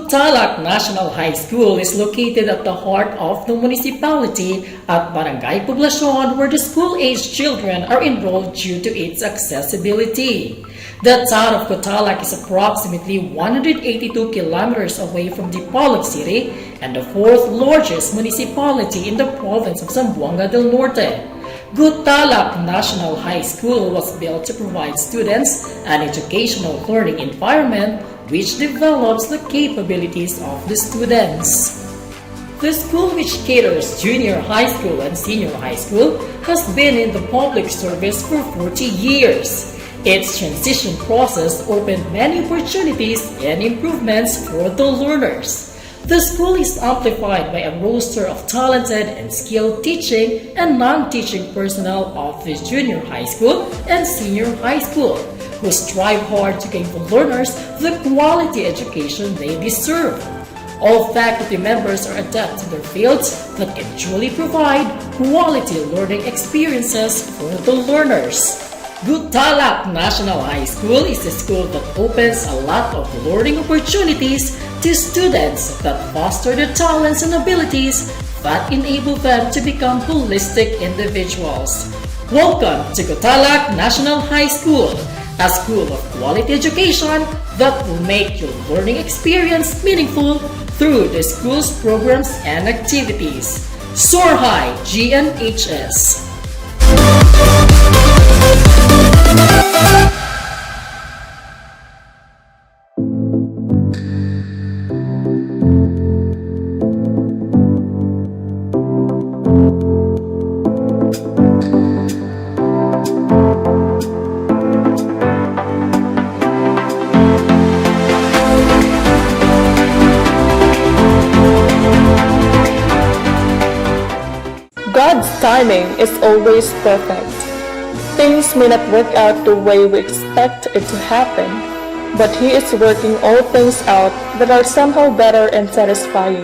Talak National High School is located at the heart of the municipality at Barangay Poblacion, where the school-aged children are enrolled due to its accessibility. The town of Cotalak is approximately 182 kilometers away from Dipolog City and the fourth largest municipality in the province of Zamboanga del Norte. Cotalak National High School was built to provide students an educational learning environment which develops the capabilities of the students. The school, which caters junior high school and senior high school, has been in the public service for 40 years. Its transition process opened many opportunities and improvements for the learners. The school is amplified by a roster of talented and skilled teaching and non-teaching personnel of the junior high school and senior high school, who strive hard to give the learners the quality education they deserve. All faculty members are adept in their fields that can truly provide quality learning experiences for the learners. Cotalak National High School is a school that opens a lot of learning opportunities to students that foster their talents and abilities that enable them to become holistic individuals. Welcome to Cotalak National High School, a school of quality education that will make your learning experience meaningful through the school's programs and activities. Soar High Gnhs. God's timing is always perfect. Things may not work out the way we expect it to happen, but He is working all things out that are somehow better and satisfying.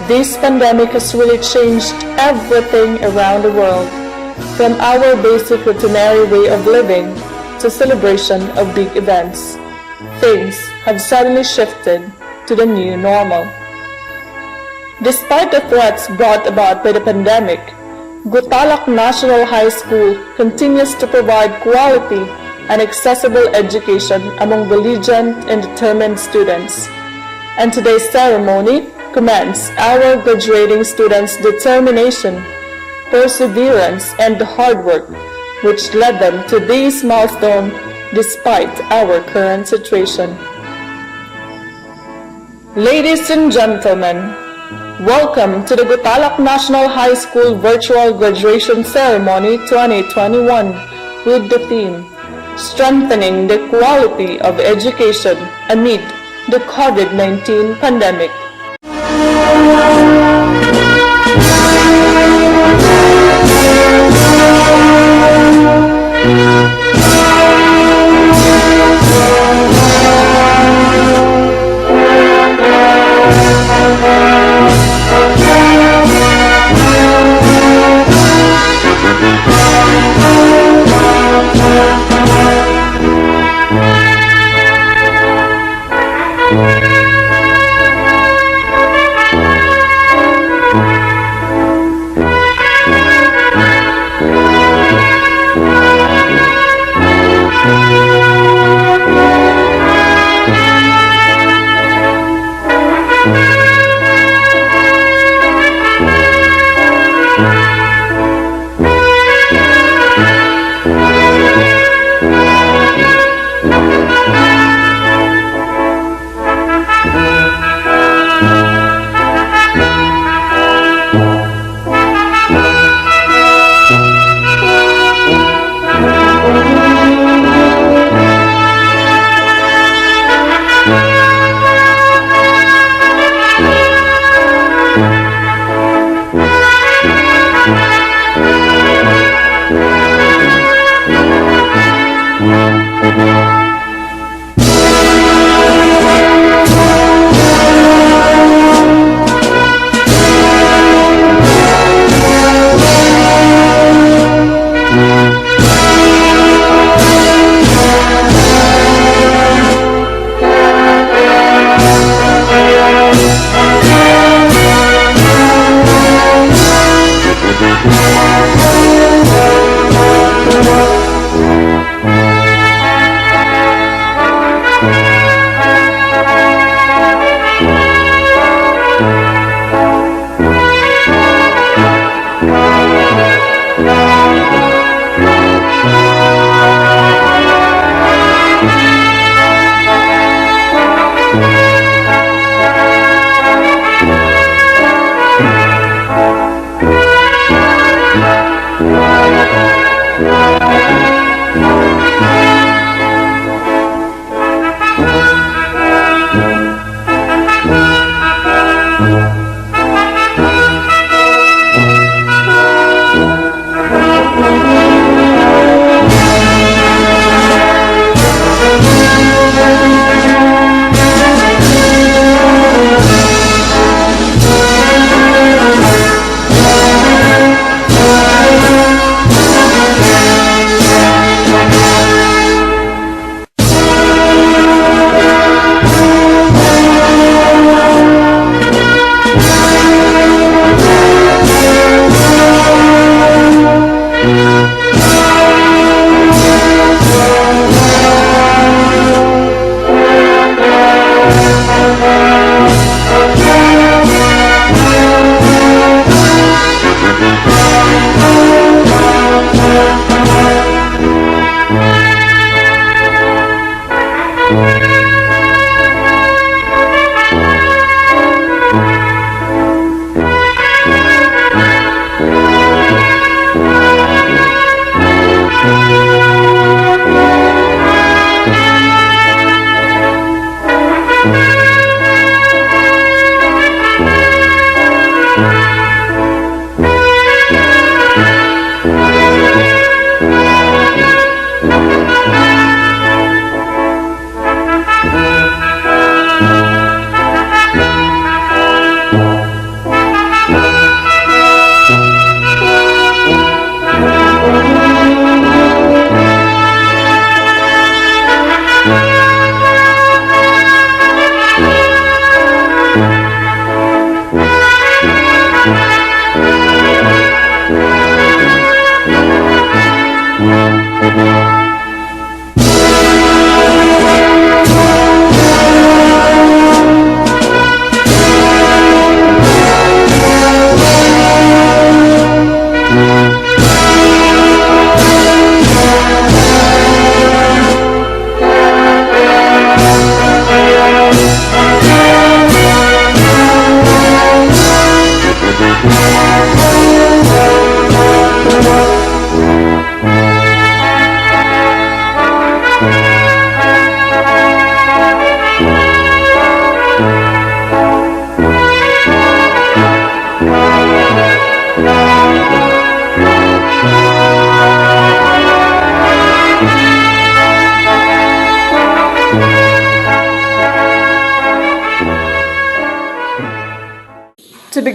This pandemic has really changed everything around the world, from our basic routinary way of living to celebration of big events. Things have suddenly shifted to the new normal. Despite the threats brought about by the pandemic, Cotalak National High School continues to provide quality and accessible education among diligent and determined students. And today's ceremony commends our graduating students' determination, perseverance, and hard work, which led them to this milestone despite our current situation. Ladies and gentlemen, welcome to the Cotalak National High School Virtual Graduation Ceremony 2021 with the theme, Strengthening the Quality of Education Amid the COVID-19 Pandemic.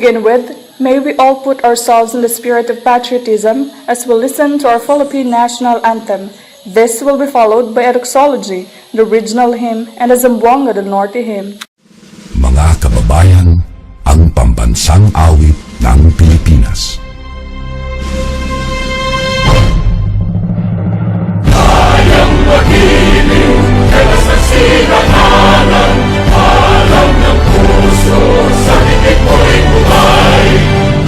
begin with, may we all put ourselves in the spirit of patriotism as we listen to our Philippine national anthem. This will be followed by a doxology, the original hymn, and a Zamboanga del Norte hymn. Mga kababayan, ang pambansang awit ng Pilipinas. Kayang magiliw, kaya sa sinakalan, alam ng puso, sa higit mo'y buhay.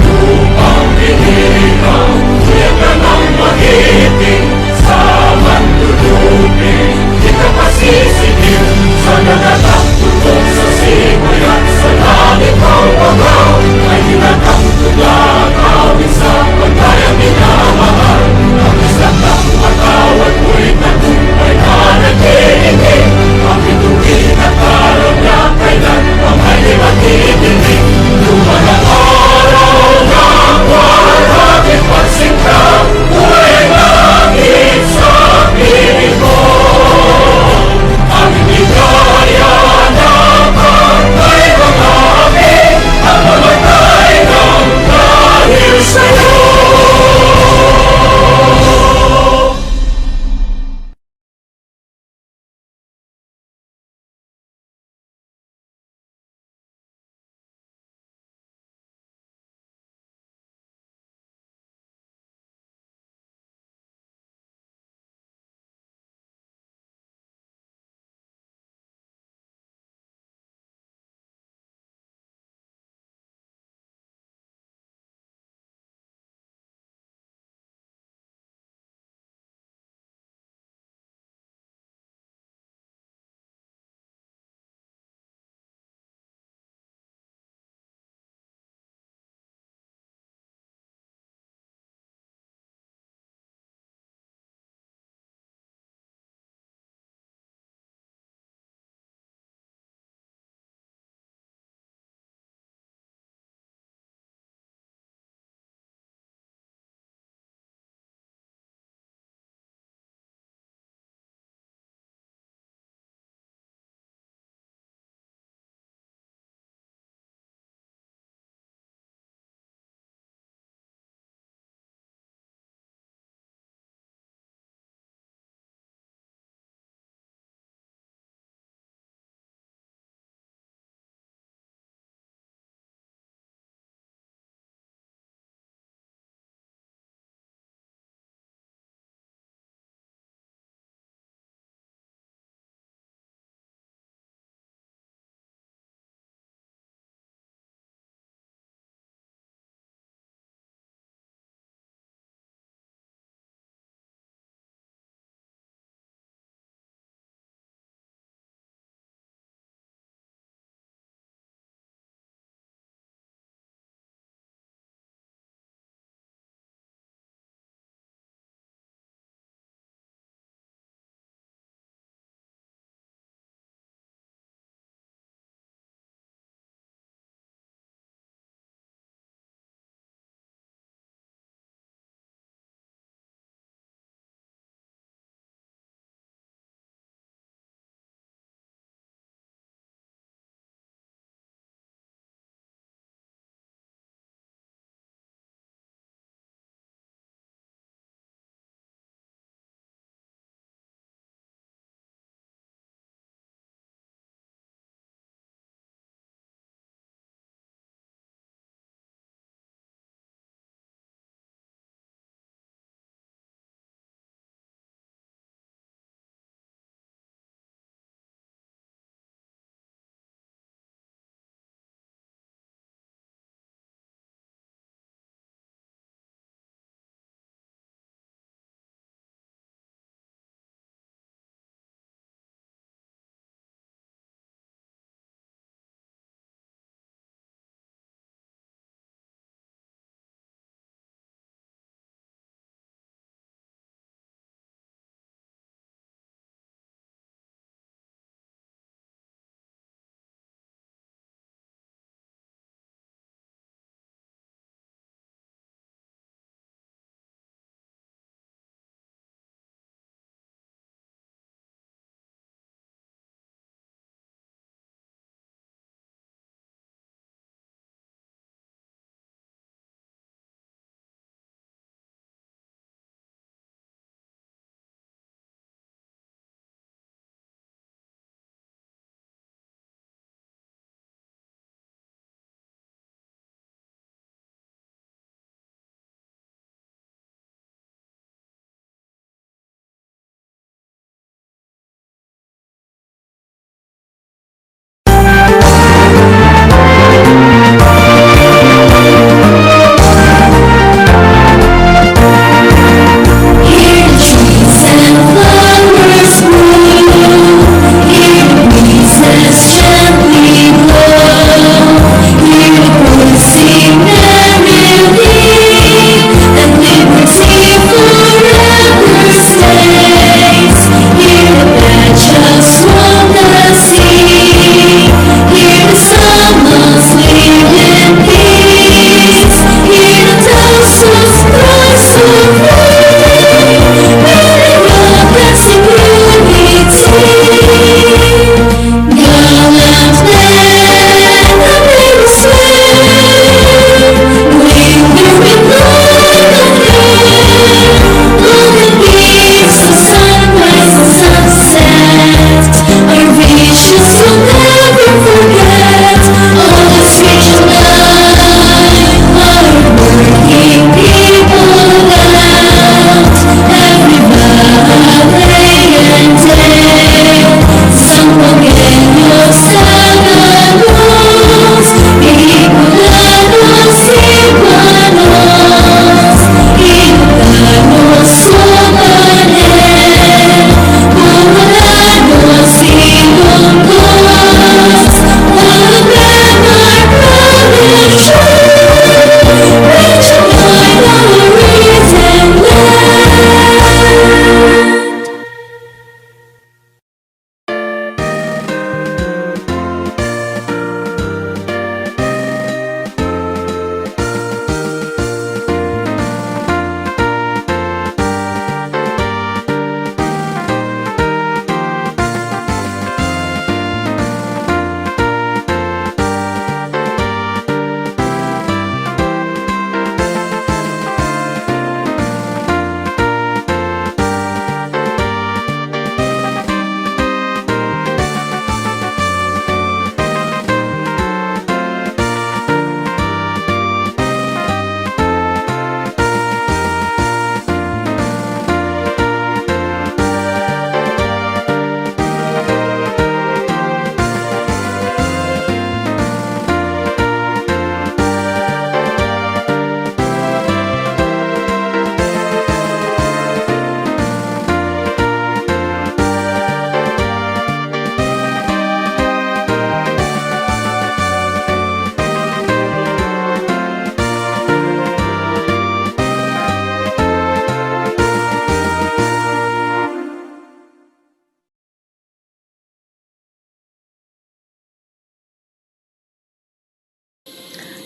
Lupang binihang, kuya ka ng magiting, sa mandulupin, di ka pasisigil, sa nagtatapulog sa simoy at sa langit ang bangaw, ay hinatang tula.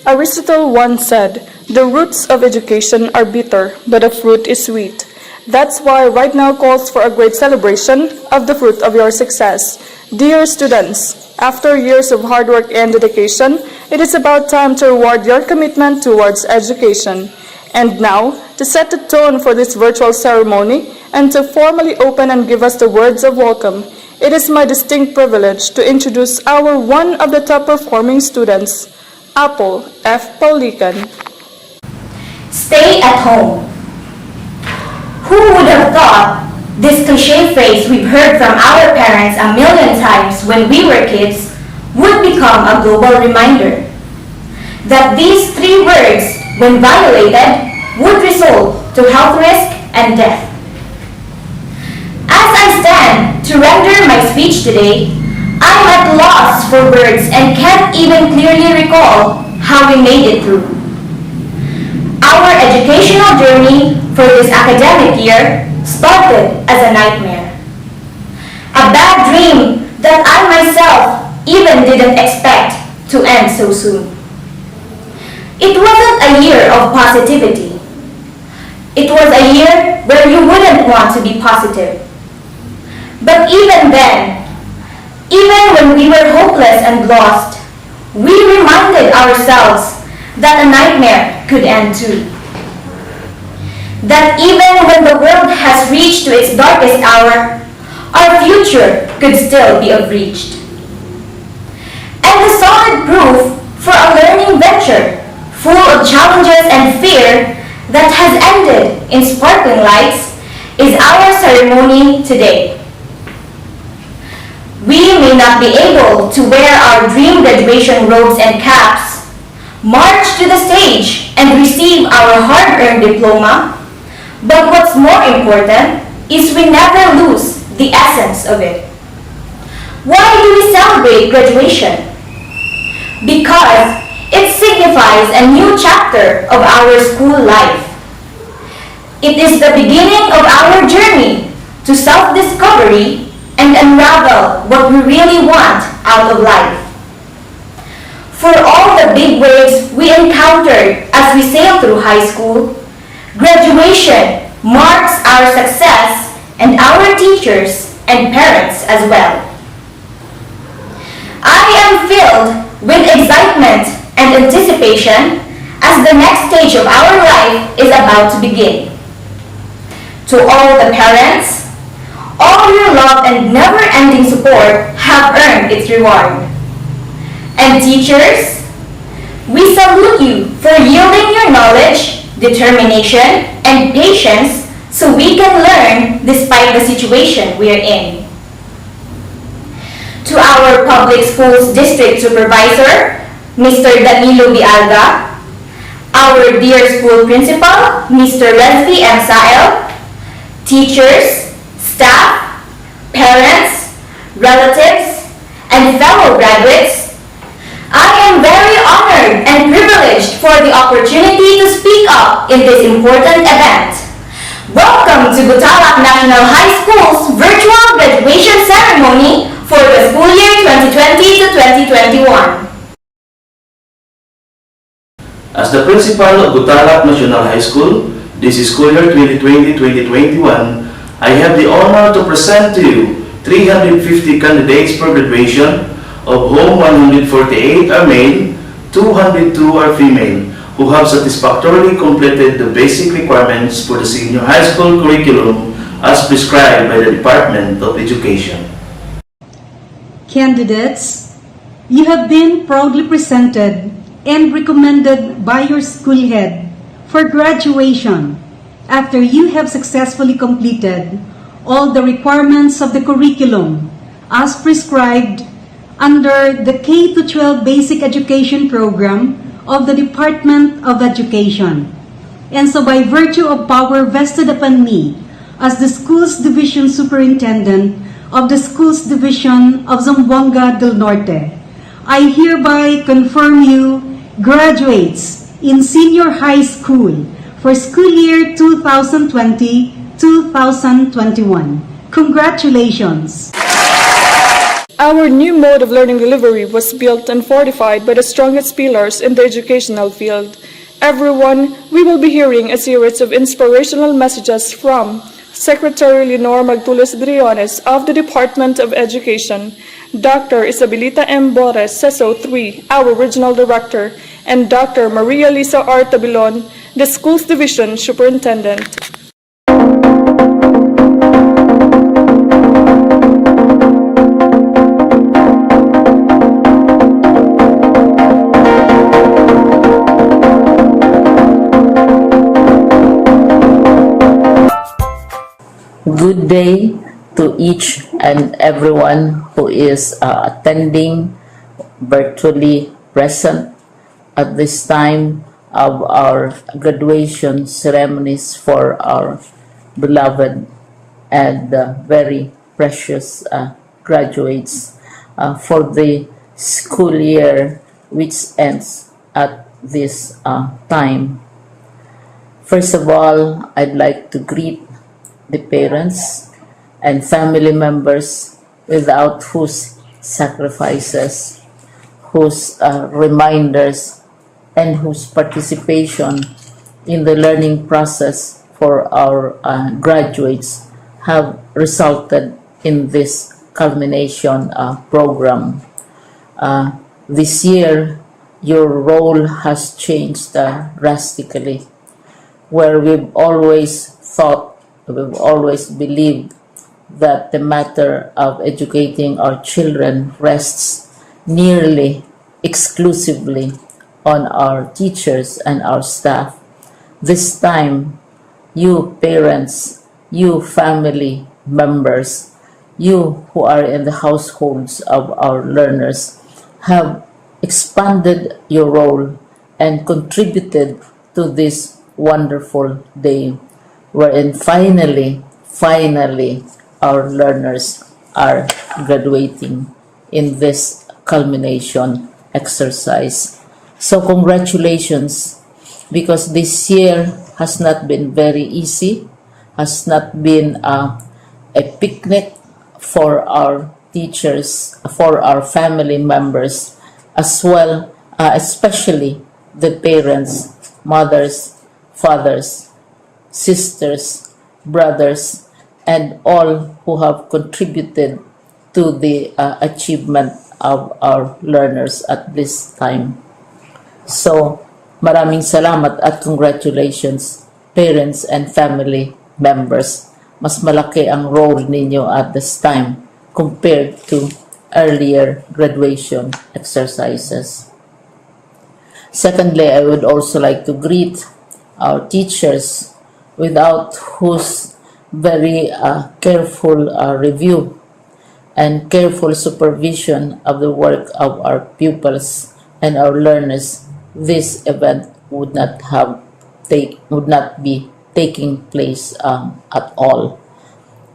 Aristotle once said, "The roots of education are bitter, but the fruit is sweet." That's why right now calls for a great celebration of the fruit of your success. Dear students, after years of hard work and dedication, it is about time to reward your commitment towards education. And now, to set the tone for this virtual ceremony and to formally open and give us the words of welcome, it is my distinct privilege to introduce our one of the top performing students, Apple F. Paulican. Stay at home. Who would have thought this cliche phrase we've heard from our parents a million times when we were kids would become a global reminder that these three words, when violated, would result to health risk and death. As I stand to render my speech today, I'm at loss for words and can't even clearly recall how we made it through. Our educational journey for this academic year started as a nightmare. A bad dream that I myself even didn't expect to end so soon. It wasn't a year of positivity. It was a year where you wouldn't want to be positive. But even then, even when we were hopeless and lost, we reminded ourselves that a nightmare could end too. That even when the world has reached to its darkest hour, our future could still be unreached. And the solid proof for a learning venture full of challenges and fear that has ended in sparkling lights is our ceremony today. We may not be able to wear our dream graduation robes and caps, march to the stage and receive our hard-earned diploma, but what's more important is we never lose the essence of it. Why do we celebrate graduation? Because it signifies a new chapter of our school life. It is the beginning of our journey to self-discovery and unravel what we really want out of life. For all the big waves we encountered as we sailed through high school, graduation marks our success and our teachers and parents as well. I am filled with excitement and anticipation as the next stage of our life is about to begin. To all the parents, all your love and never-ending support have earned its reward. And teachers, we salute you for yielding your knowledge, determination, and patience so we can learn despite the situation we are in. To our public schools district supervisor, Mr. Danilo Bialga, our dear school principal, Mr. Leslie M. Sael, teachers, staff, parents, relatives, and fellow graduates, I am very honored and privileged for the opportunity to speak up in this important event. Welcome to Butalac National High School's virtual graduation ceremony for the school year 2020 to 2021. As the principal of Butalac National High School, this is school year 2020-2021, I have the honor to present to you 350 candidates for graduation, of whom 148 are male, 202 are female, who have satisfactorily completed the basic requirements for the senior high school curriculum as prescribed by the Department of Education. Candidates, you have been proudly presented and recommended by your school head for graduation after you have successfully completed all the requirements of the curriculum as prescribed under the K-12 Basic Education Program of the Department of Education. And so by virtue of power vested upon me as the Schools Division Superintendent of the Schools Division of Zamboanga del Norte, I hereby confirm you graduates in senior high school for school year 2020-2021. Congratulations! Our new mode of learning delivery was built and fortified by the strongest pillars in the educational field. Everyone, we will be hearing a series of inspirational messages from Secretary Leonor Magtulis Briones of the Department of Education, Dr. Isabelita M. Bores, CESO 3, our Regional Director, and Dr. Maria Lisa R. Tabilon, the Schools Division Superintendent. Good day to each and everyone who is attending virtually present at this time of our graduation ceremonies for our beloved and very precious graduates for the school year which ends at this time. First of all, I'd like to greet the parents and family members without whose sacrifices, whose reminders, and whose participation in the learning process for our graduates have resulted in this culmination program. This year, your role has changed drastically, where we've always believed that the matter of educating our children rests nearly exclusively on our teachers and our staff. This time, you parents, you family members, you who are in the households of our learners have expanded your role and contributed to this wonderful day, wherein finally, our learners are graduating in this culmination exercise. So congratulations, because this year has not been very easy, has not been a picnic for our teachers, for our family members, as well, especially the parents, mothers, fathers, sisters, brothers, and all who have contributed to the achievement of our learners at this time. So, maraming salamat at congratulations, parents and family members. Mas malaki ang role ninyo at this time compared to earlier graduation exercises. Secondly, I would also like to greet our teachers, without whose very careful review and careful supervision of the work of our pupils and our learners, this event would not be taking place at all.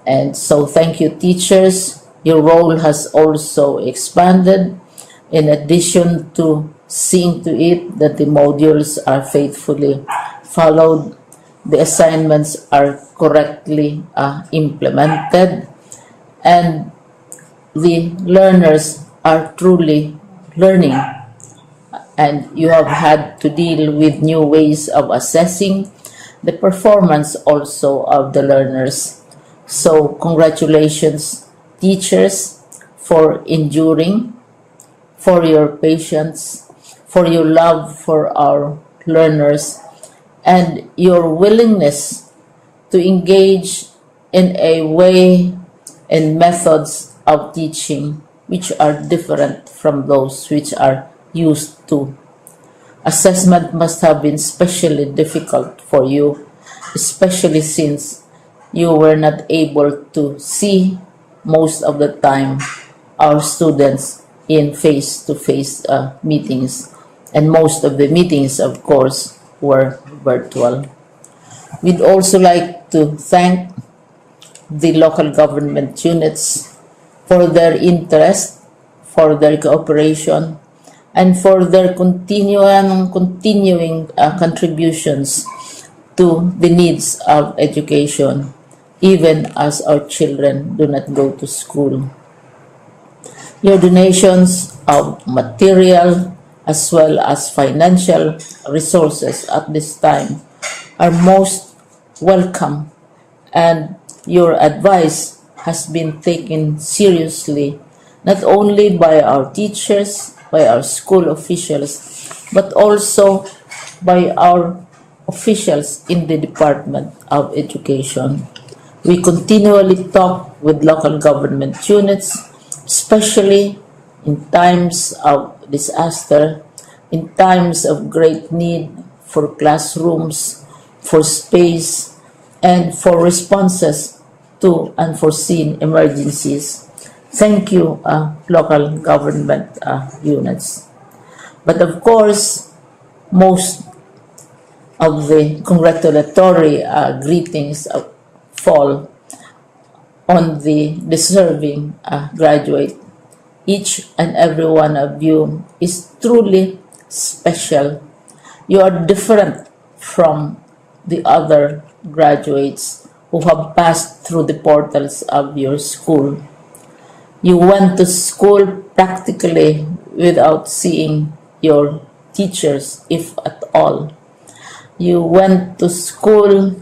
And so thank you, teachers. Your role has also expanded, in addition to seeing to it that the modules are faithfully followed, the assignments are correctly implemented, and the learners are truly learning. And you have had to deal with new ways of assessing the performance also of the learners. So congratulations, teachers, for enduring, for your patience, for your love for our learners, and your willingness to engage in a way and methods of teaching which are different from those which are used to. Assessment must have been especially difficult for you, especially since you were not able to see most of the time our students in face-to-face meetings, and most of the meetings, of course, were virtual. We'd also like to thank the local government units for their interest, for their cooperation, and for their continuing contributions to the needs of education, even as our children do not go to school. Your donations of material as well as financial resources at this time are most welcome, and your advice has been taken seriously not only by our teachers, by our school officials, but also by our officials in the Department of Education. We continually talk with local government units, especially in times of disaster, in times of great need for classrooms, for space, and for responses to unforeseen emergencies. Thank you, local government units. But of course, most of the congratulatory greetings fall on the deserving graduate. Each and every one of you is truly special. You are different from the other graduates who have passed through the portals of your school. You went to school practically without seeing your teachers, if at all. You went to school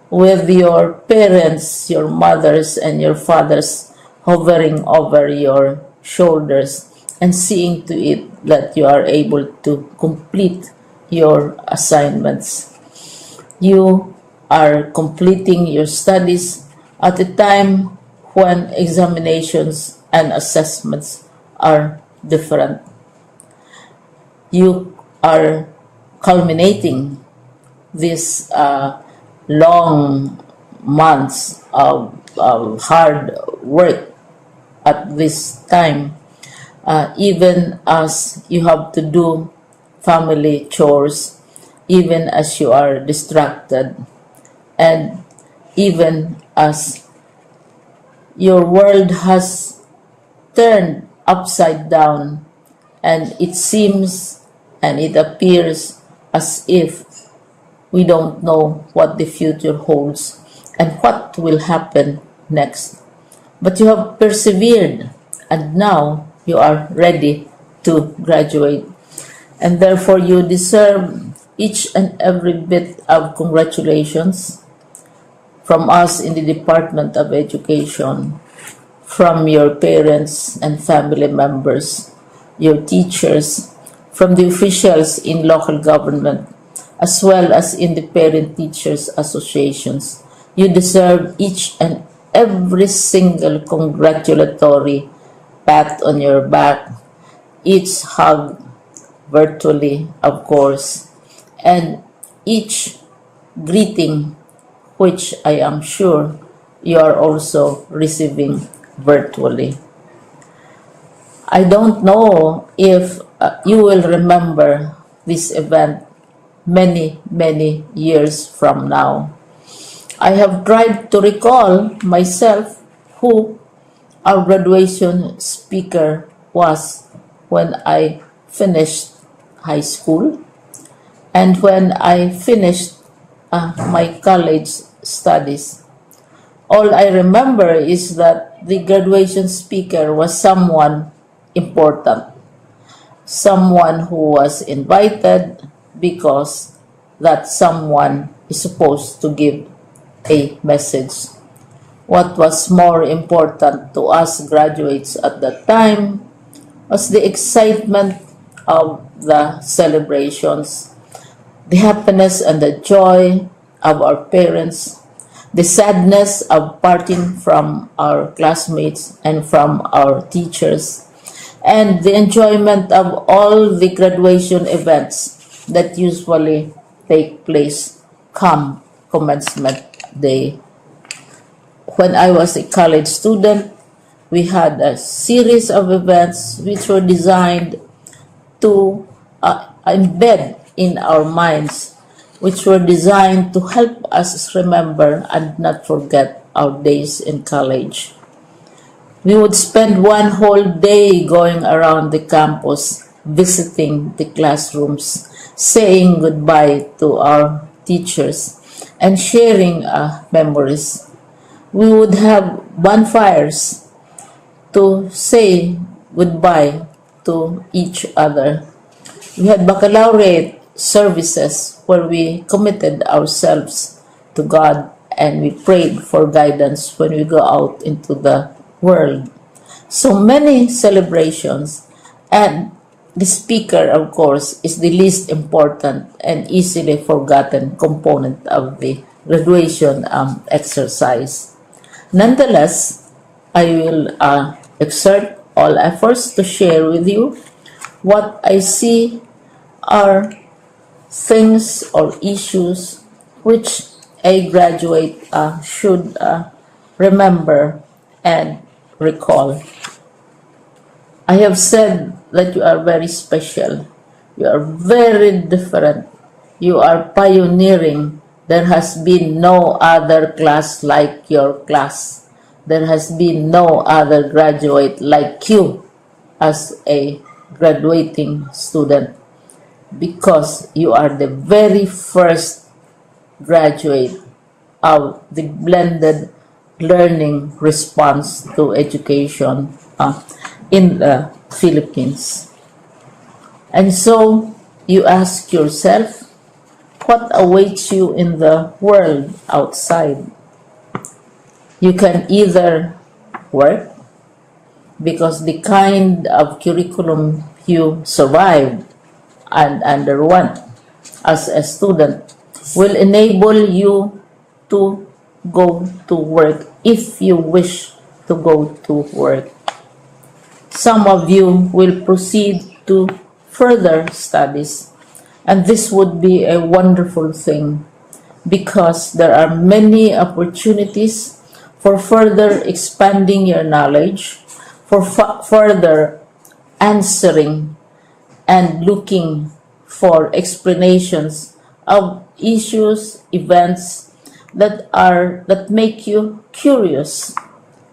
with your parents, your mothers, and your fathers hovering over your shoulders and seeing to it that you are able to complete your assignments. You are completing your studies at a time when examinations and assessments are different. You are culminating these long months of hard work at this time, even as you have to do family chores, even as you are distracted, and even as your world has turned upside down, and it seems and it appears as if we don't know what the future holds and what will happen next. But you have persevered, and now you are ready to graduate. And therefore, you deserve each and every bit of congratulations from us in the Department of Education, from your parents and family members, your teachers, from the officials in local government, as well as in the parent teachers associations. You deserve each and every single congratulatory pat on your back, each hug virtually, of course, and each greeting, which I am sure you are also receiving virtually. I don't know if you will remember this event many, many years from now. I have tried to recall myself who our graduation speaker was when I finished high school and when I finished my college studies. All I remember is that the graduation speaker was someone important, someone who was invited because that someone is supposed to give a message. What was more important to us graduates at that time was the excitement of the celebrations, the happiness and the joy of our parents, the sadness of parting from our classmates and from our teachers, and the enjoyment of all the graduation events that usually take place come commencement day. When I was a college student, we had a series of events which were designed to embed in our minds, which were designed to help us remember and not forget our days in college. We would spend one whole day going around the campus, visiting the classrooms, saying goodbye to our teachers, and sharing memories. We would have bonfires to say goodbye to each other. We had baccalaureate services where we committed ourselves to God and we prayed for guidance when we go out into the world. So many celebrations, and the speaker, of course, is the least important and easily forgotten component of the graduation exercise. Nonetheless, I will exert all efforts to share with you what I see are things or issues which a graduate should remember and recall. I have said that you are very special. You are very different. You are pioneering. There has been no other class like your class. There has been no other graduate like you as a graduating student, because you are the very first graduate of the blended learning response to education in the Philippines. And so you ask yourself, what awaits you in the world outside? You can either work, because the kind of curriculum you survived and underwent as a student will enable you to go to work if you wish to go to work. Some of you will proceed to further studies, and this would be a wonderful thing because there are many opportunities for further expanding your knowledge, for further answering and looking for explanations of issues, events that make you curious,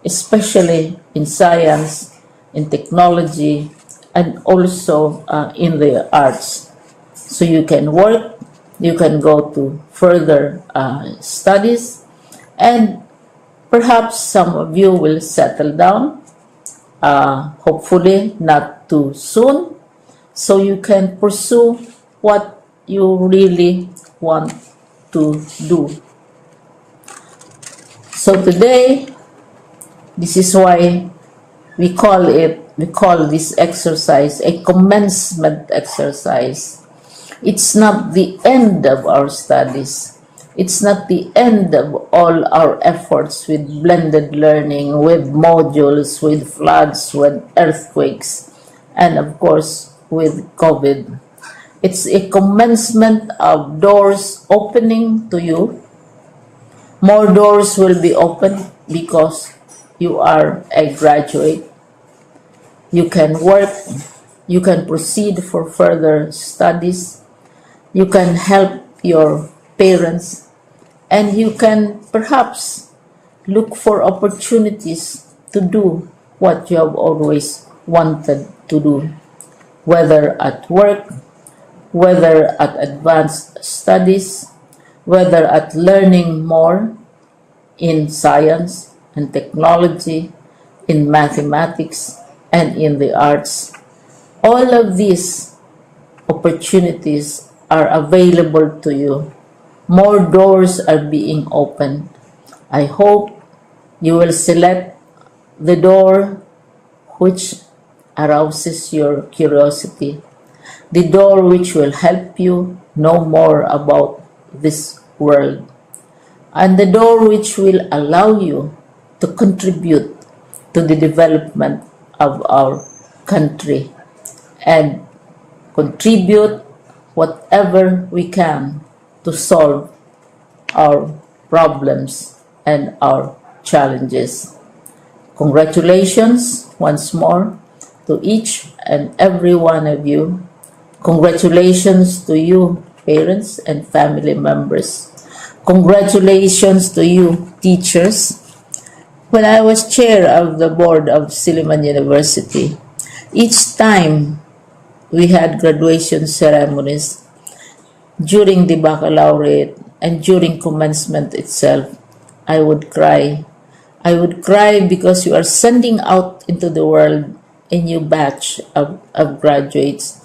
especially in science, in technology, and also in the arts. So you can work, you can go to further studies, and perhaps some of you will settle down, hopefully not too soon, so you can pursue what you really want to do. So today, this is why we call this exercise a commencement exercise. It's not the end of our studies. It's not the end of all our efforts with blended learning, with modules, with floods, with earthquakes, and of course with COVID. It's a commencement of doors opening to you. More doors will be opened because you are a graduate. You can work, you can proceed for further studies, you can help your parents, and you can perhaps look for opportunities to do what you have always wanted to do, whether at work, whether at advanced studies, whether at learning more in science and technology, in mathematics, and in the arts. All of these opportunities are available to you. More doors are being opened. I hope you will select the door which arouses your curiosity, the door which will help you know more about this world, and the door which will allow you to contribute to the development of our country and contribute whatever we can to solve our problems and our challenges. Congratulations once more to each and every one of you. Congratulations to you, parents and family members. Congratulations to you, teachers. When I was chair of the board of Silliman University, each time we had graduation ceremonies during the baccalaureate and during commencement itself, I would cry. I would cry because you are sending out into the world a new batch of graduates,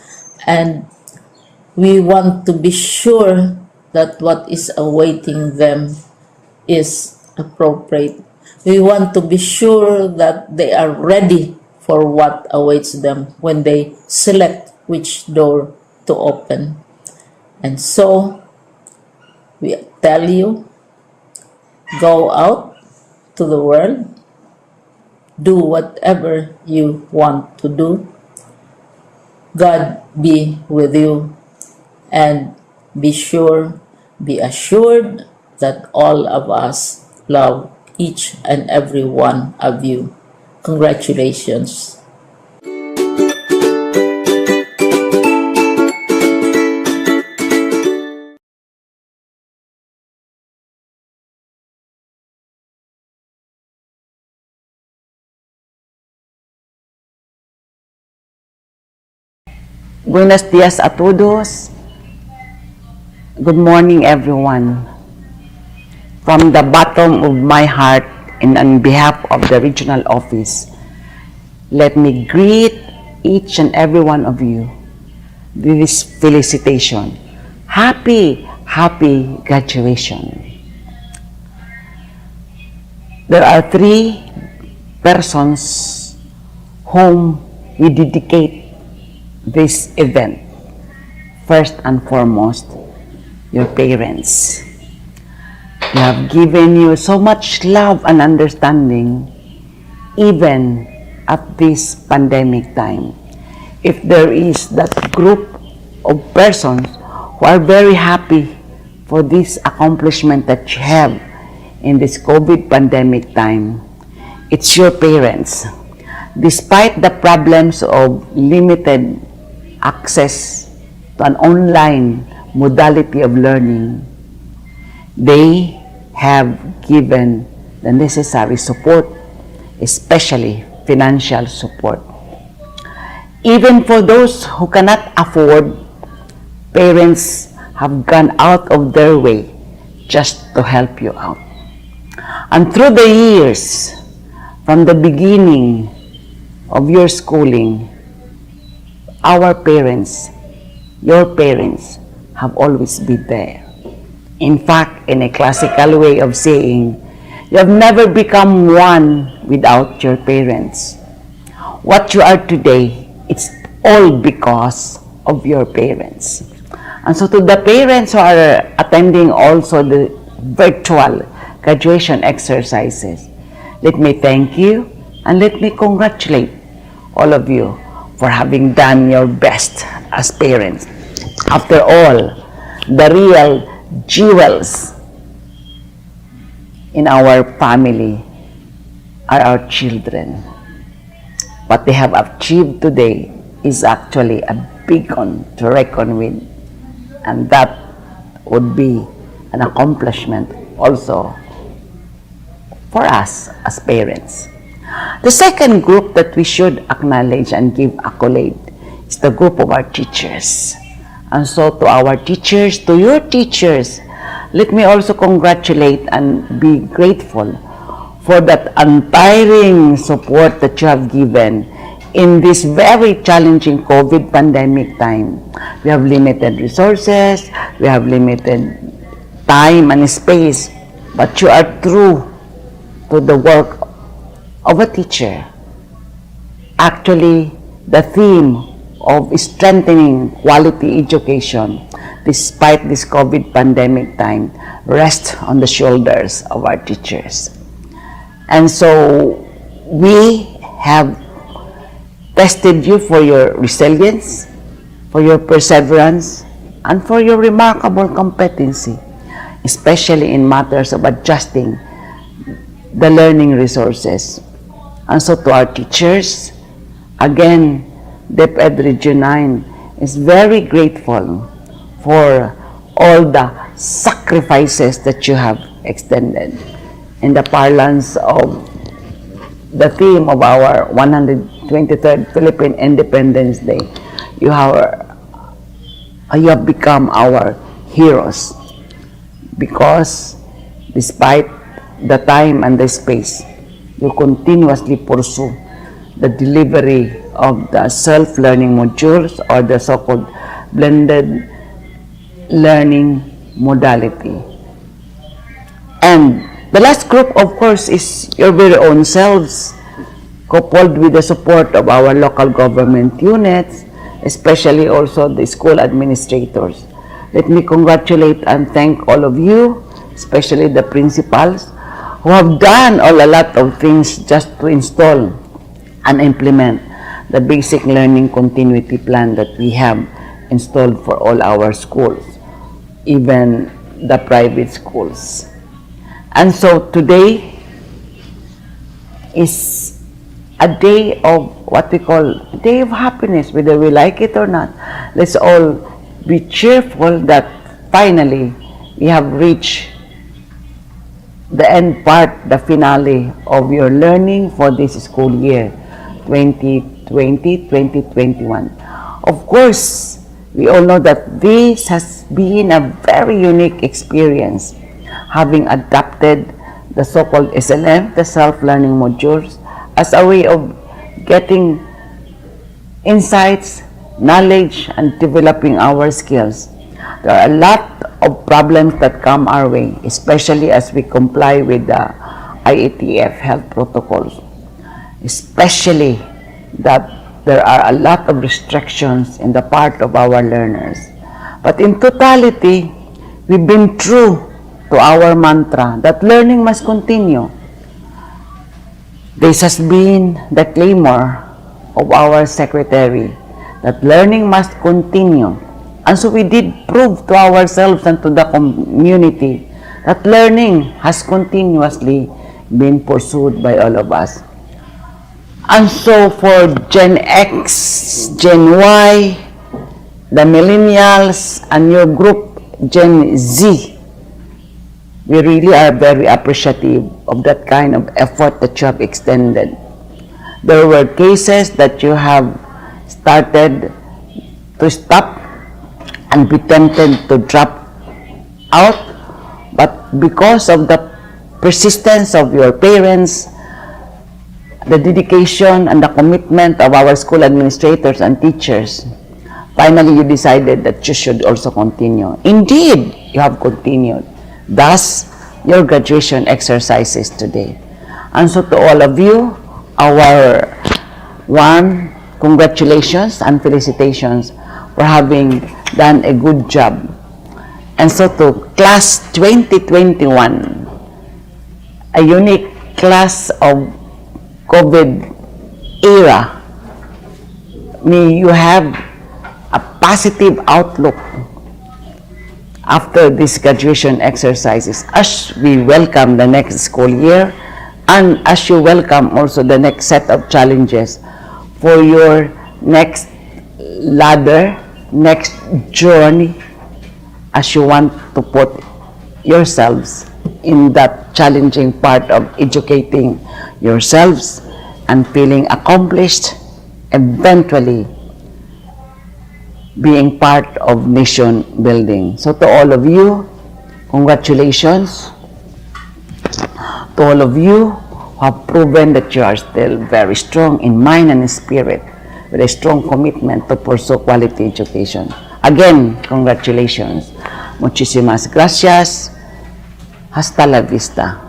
and we want to be sure that what is awaiting them is appropriate. We want to be sure that they are ready for what awaits them when they select which door to open. And so, we tell you, go out to the world, do whatever you want to do. God be with you, and be assured that all of us love each and every one of you. Congratulations. Buenos dias a todos. Good morning, everyone. From the bottom of my heart and on behalf of the regional office, let me greet each and every one of you with this felicitation. Happy graduation. There are 3 persons whom we dedicate this event. First and foremost, your parents. They have given you so much love and understanding even at this pandemic time. If there is that group of persons who are very happy for this accomplishment that you have in this COVID pandemic time, it's your parents. Despite the problems of limited access to an online modality of learning, they have given the necessary support, especially financial support. Even for those who cannot afford, parents have gone out of their way just to help you out. And through the years, from the beginning of your schooling, our parents, your parents, have always been there. In fact, in a classical way of saying, you have never become one without your parents. What you are today, it's all because of your parents. And so to the parents who are attending also the virtual graduation exercises, let me thank you and let me congratulate all of you for having done your best as parents. After all, the real jewels in our family are our children. What they have achieved today is actually a big one to reckon with, and that would be an accomplishment also for us as parents. The second group that we should acknowledge and give accolade is the group of our teachers. And so to our teachers, to your teachers, let me also congratulate and be grateful for that untiring support that you have given in this very challenging COVID pandemic time. We have limited resources, we have limited time and space, but you are true to the work of a teacher. Actually, the theme of strengthening quality education despite this COVID pandemic time rests on the shoulders of our teachers. And so we have tested you for your resilience, for your perseverance, and for your remarkable competency, especially in matters of adjusting the learning resources. And so to our teachers, again, DepEd Region 9 is very grateful for all the sacrifices that you have extended. In the parlance of the theme of our 123rd Philippine Independence Day, you have become our heroes, because despite the time and the space, you continuously pursue the delivery of the self-learning modules or the so-called blended learning modality. And the last group, of course, is your very own selves, coupled with the support of our local government units, especially also the school administrators. Let me congratulate and thank all of you, especially the principals, who have done a lot of things just to install and implement the basic learning continuity plan that we have installed for all our schools, even the private schools. And so today is a day of what we call a day of happiness, whether we like it or not. Let's all be cheerful that finally we have reached the end part, the finale of your learning for this school year 2020-2021. Of course, we all know that this has been a very unique experience, having adapted the so-called SLM, the self-learning modules, as a way of getting insights, knowledge, and developing our skills. There are a lot of problems that come our way, especially as we comply with the IATF health protocols, especially that there are a lot of restrictions in the part of our learners. But in totality, we've been true to our mantra that learning must continue. This has been the clamor of our secretary, that learning must continue. And so we did prove to ourselves and to the community that learning has continuously been pursued by all of us. And so for Gen X, Gen Y, the millennials, and your group, Gen Z, we really are very appreciative of that kind of effort that you have extended. There were cases that you have started to stop and be tempted to drop out, but because of the persistence of your parents, the dedication and the commitment of our school administrators and teachers, finally you decided that you should also continue. Indeed, you have continued. Thus, your graduation exercises today. And so to all of you, our warm congratulations and felicitations for having done a good job. And so to class 2021, a unique class of COVID era, may you have a positive outlook after these graduation exercises as we welcome the next school year, and as you welcome also the next set of challenges for your next ladder, next journey, as you want to put yourselves in that challenging part of educating yourselves and feeling accomplished, eventually being part of nation building. So to all of you, congratulations. To all of you who have proven that you are still very strong in mind and in spirit, with a strong commitment to pursue quality education. Again, congratulations. Muchísimas gracias. Hasta la vista.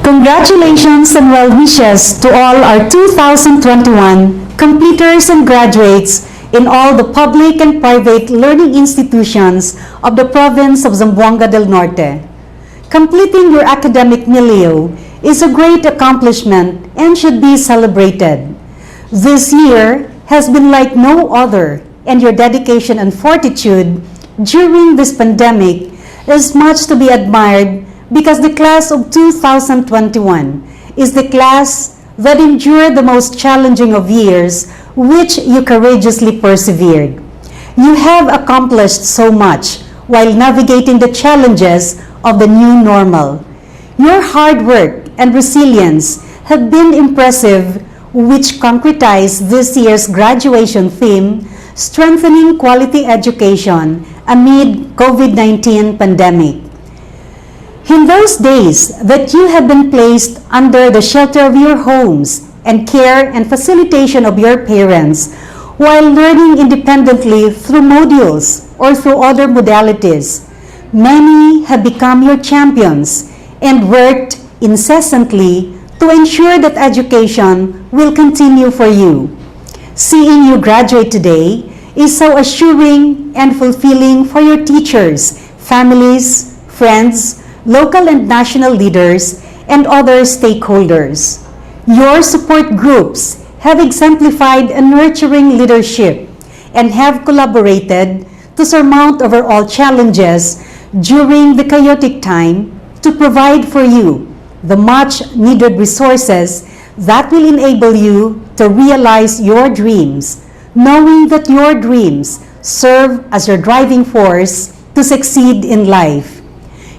Congratulations and well wishes to all our 2021 completers and graduates in all the public and private learning institutions of the province of Zamboanga del Norte. Completing your academic milieu is a great accomplishment and should be celebrated. This year has been like no other, and your dedication and fortitude during this pandemic is much to be admired, because the class of 2021 is the class that endured the most challenging of years, which you courageously persevered. You have accomplished so much while navigating the challenges of the new normal. Your hard work and resilience have been impressive which concretized this year's graduation theme, Strengthening Quality Education Amid COVID-19 Pandemic. In those days that you have been placed under the shelter of your homes and care and facilitation of your parents, while learning independently through modules or through other modalities, many have become your champions and worked incessantly to ensure that education will continue for you. Seeing you graduate today is so assuring and fulfilling for your teachers, families, friends, local and national leaders, and other stakeholders. Your support groups have exemplified a nurturing leadership and have collaborated to surmount overall challenges during the chaotic time to provide for you the much needed resources that will enable you to realize your dreams, knowing that your dreams serve as your driving force to succeed in life.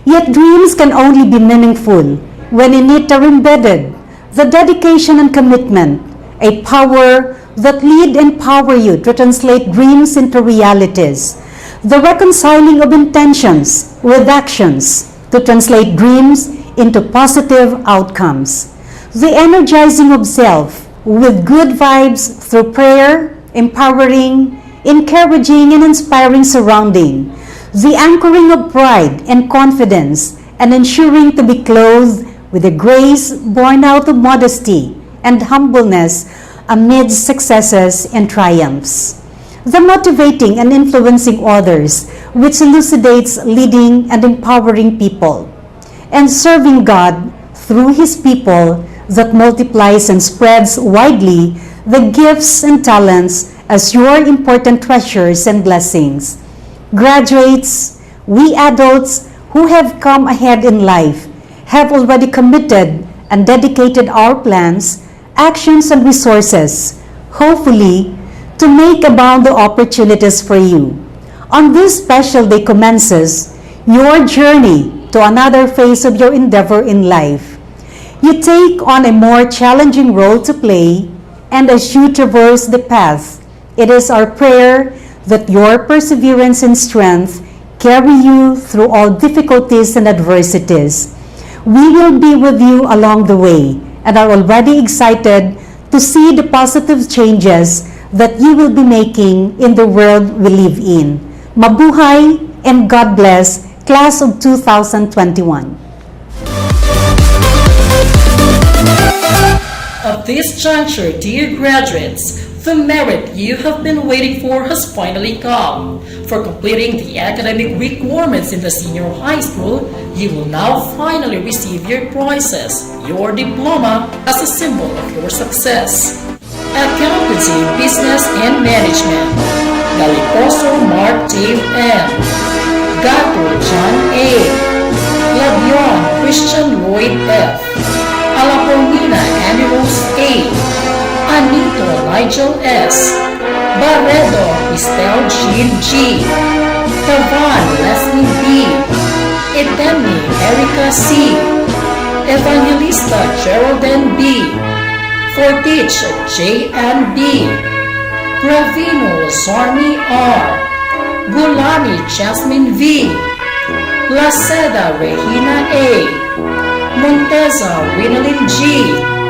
Yet dreams can only be meaningful when in it are embedded the dedication and commitment, a power that lead and empower you to translate dreams into realities, the reconciling of intentions with actions to translate dreams into positive outcomes, the energizing of self with good vibes through prayer, empowering, encouraging, and inspiring surrounding, the anchoring of pride and confidence, and ensuring to be clothed with a grace born out of modesty and humbleness amidst successes and triumphs. The motivating and influencing others, which elucidates leading and empowering people, and serving God through His people that multiplies and spreads widely the gifts and talents as your important treasures and blessings. Graduates, we adults who have come ahead in life have already committed and dedicated our plans, actions, and resources, hopefully, to make abound the opportunities for you. On this special day commences your journey to another phase of your endeavor in life. You take on a more challenging role to play, and as you traverse the path, it is our prayer that your perseverance and strength carry you through all difficulties and adversities. We will be with you along the way and are already excited to see the positive changes that you will be making in the world we live in. Mabuhay and God bless, Class of 2021. At this juncture, dear graduates, the merit you have been waiting for has finally come. For completing the academic requirements in the senior high school, you will now finally receive your prizes, your diploma, as a symbol of your success. Accountancy, Business and Management, Galiposo Mark Dave M. Gato John A. Labion Christian Lloyd F. Alapormina Annie Rose A. Anito Nigel S. Barredo Estelle Jean G. Tavan Leslie B. Etemi Erica C. Evangelista Geraldine B. Fortich J. and B. Gravino Zorni R. Gulani Jasmine V. Laceda Regina A. Monteza Winalyn G.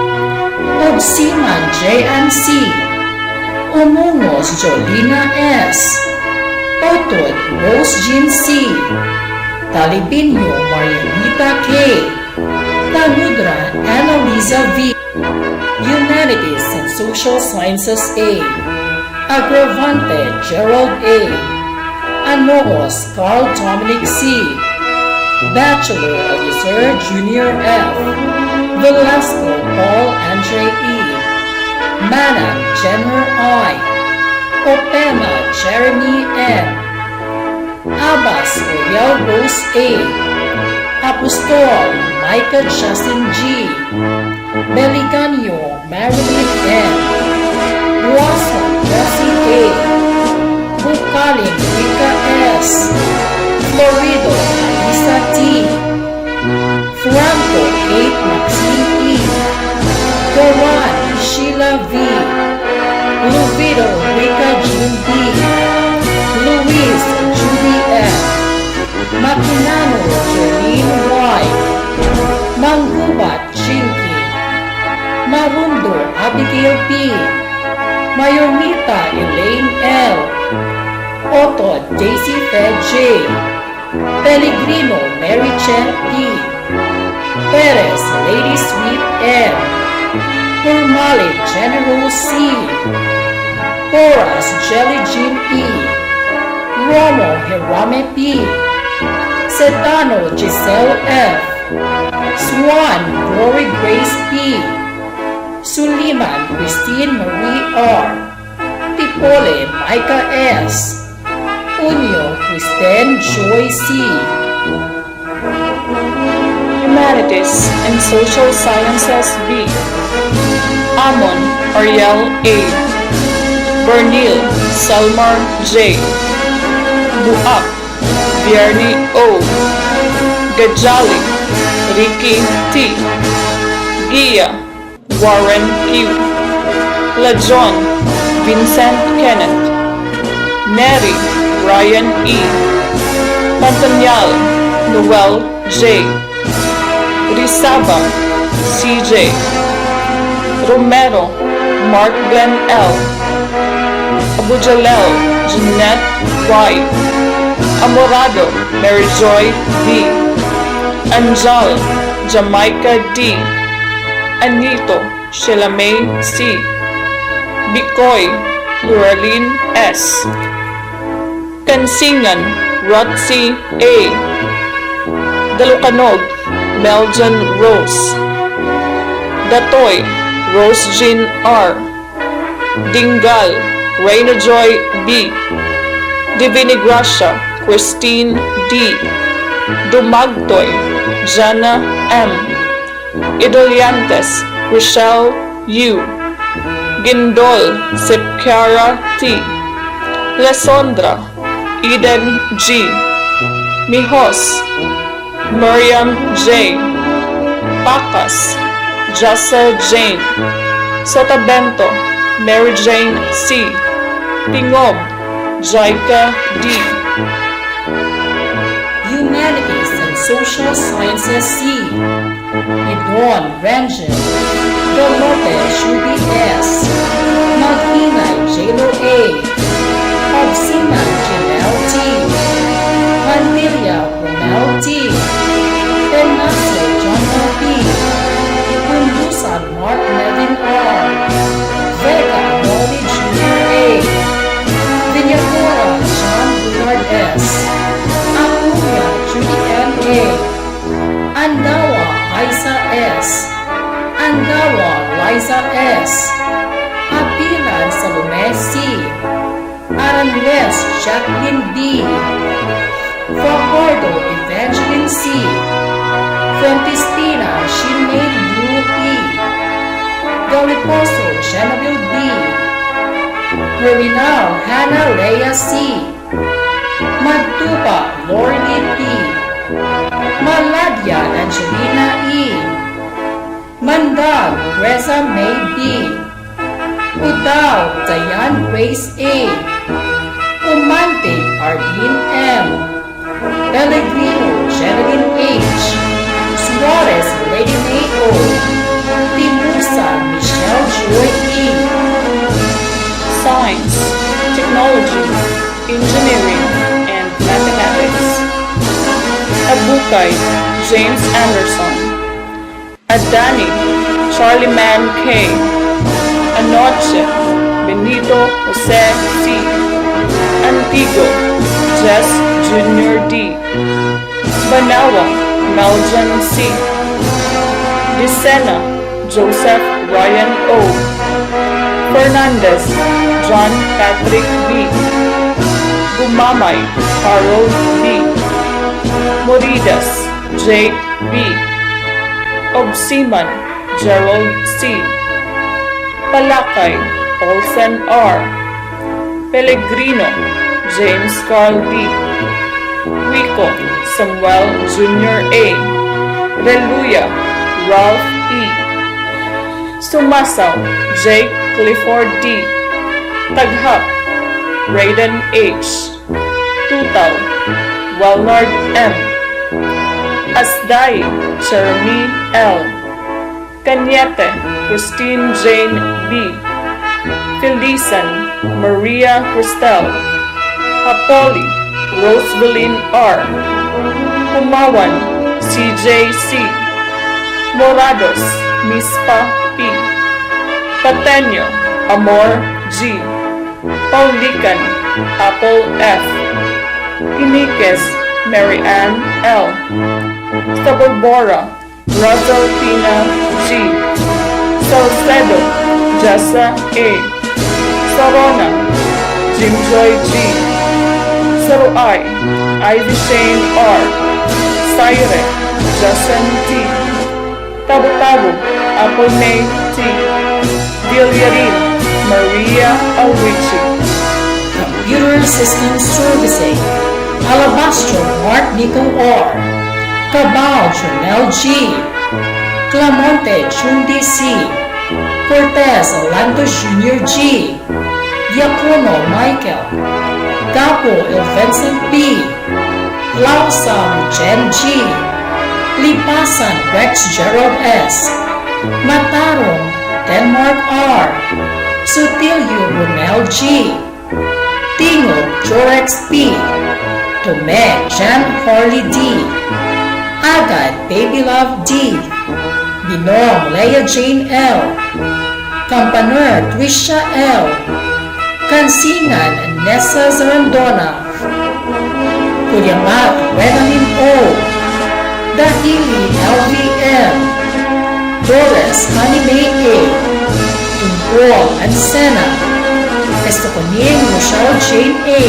Obsiman J. and C. Umungos Jolina S. Otod Rose Jean C. Talibinyo Marianita K. Tanudra Annalisa V. Humanities and Social Sciences A. Agravante Gerald A. Anoos Carl Dominic C. Bachelor Eliezer Junior F. Velasco Paul Andre E. Mana Jenner I. Opema Jeremy N. Abbas Oriel Rose A. Apostol Micah Justin G. Beliganio Marilyn N. Watson Jessie A. Bukaling Rika S. Florido Alisa T. Franco Kate Maxine E. Goran Sheila Abigail B. Mayornita Elaine L. Otto Daisy Fed J. Pellegrino Mary Chen P. Perez Lady Sweet M. Normale General C. Horace Jelly Jim E. Romo Hirame P. Setano Giselle F. Swan Glory Grace P. Suliman Christine Marie R. Tipole Micah S. Unyo Kristen Joy C. Humanities and Social Sciences B. Amon Ariel A. Bernil Salmar J. Buak Vierni O. Gajali Ricky T. Gia Warren Q. Lajon Vincent Kenneth. Neri Ryan E. Pantanyal Noel J. Rizaba CJ. Romero Mark Glenn L. Abujalel Jeanette Y. Amorado Mary Joy D. Anjal Jamaica D. Anito Shelamay C. Bicoy Luraline S. Kansingan Rotsi A. Dalucanog Meljan Rose. Datoy Rose Jean R. Dingal Reina Joy B. Divinigracia Christine D. Dumagtoy Jana M. Idoliantes Rochelle U. Gindol Sepkara T. Lesondra Eden G. Mihos Miriam J. Pacas Jessa Jane. Sotavento Mary Jane C. Tingob Jaika D. Humanities and Social Sciences C. Idon Ranjan. Dolote Shubi S. Maghinay Jelo A. Obsina Janelle T. Mandilia Ronel T. Ignacio John B. Pundusan Mark Levin R. Vega Molly Jr. A. Vinyagora John Willard S. Apuya Judy M. A. Andawa Isa S. Andawa Liza S. Apilan Salome C. Aranles Jacqueline B. Fajardo Evangeline C. Francistina Shimei Blue P. Doliposo Genevieve B. Herminal Hannah Leia C. Magtupa Lorly P. Maladia Angelina E. Mandag Reza May B. Udao Dayan Grace A. Umante Ardeen M. Pellegrino Jeneline H. Suarez Lady May O. Timusa Michelle Joy E. Science, Technology, Engineering, and Mathematics. Abukay James Anderson. Adani Charlie Man K. Anoche Benito Jose C. Antigo Jess Jr. D. Banawa Meljan C. Dicena Joseph Ryan O. Fernandez John Patrick B. Gumamay Harold B. Moridas Jake B. Obsiman Gerald C. Palakay Olsen R. Pellegrino James Carl D. Wico Samuel Jr. A. Reluya Ralph E. Sumasaw Jake Clifford D. Taghap Raiden H. Tutaw Walnard M. Asday Jeremy L. Cañete, Christine Jane B. Felisan, Maria Cristel. Hapoli, Rosebeline R. Pumawan, CJC. Morados, Mispa P. Pateño, Amor G. Paulican, Apple F. Iniques, Mary Ann L. Taborbora, Russell Pina G. Salcedo, Jessa A. Sarona, Jimjoy G. Saruay, Ivy Shane R. Saire, Justin T. Tabo-Tabo, Apple May T. Villarin, Maria Alrici. Computer System Servicing, Alabastro Mark Nico R. Cabal Jonel G. Clamonte Chundi C. Cortez Orlando Jr. G. Diacono Michael. Gapo Vincent B. Lausam Jen G. Lipasan Rex Gerald S. Matarong Denmark R. Sutilio Ronel G. Tingog Jorex P. Tome Jan Harley D. Agad Baby Love D. Binong Leia Jane L. Campaner Trisha L. Kansingan Nessa Zarandona. Kuyamat Renamin O. Dahili LVM. Doris Honey May A. Tumpol Ansena. Estoconin Rochelle Jane A.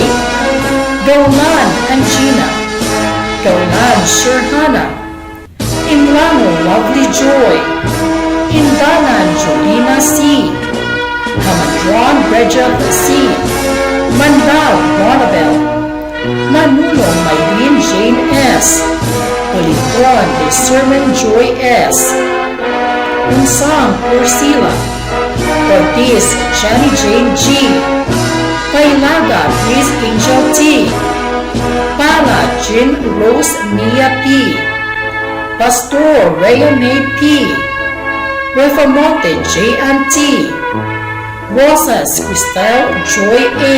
Gaulan Angina. Gaulan Sherhana. Imlano Lovely Joy. Indanan Jolina C. Hamadron Regia C. Mandal Ronabel. Manuno Maylene Jane S. Politron de Sermon Joy S. Unsang Ursula. Ortiz Jenny Jane G. Kailaga Grace Angel T. Pala Jin Rose Mia P. Pastor Rayone P. Reformonte J. and T. Rosas Cristel Joy A.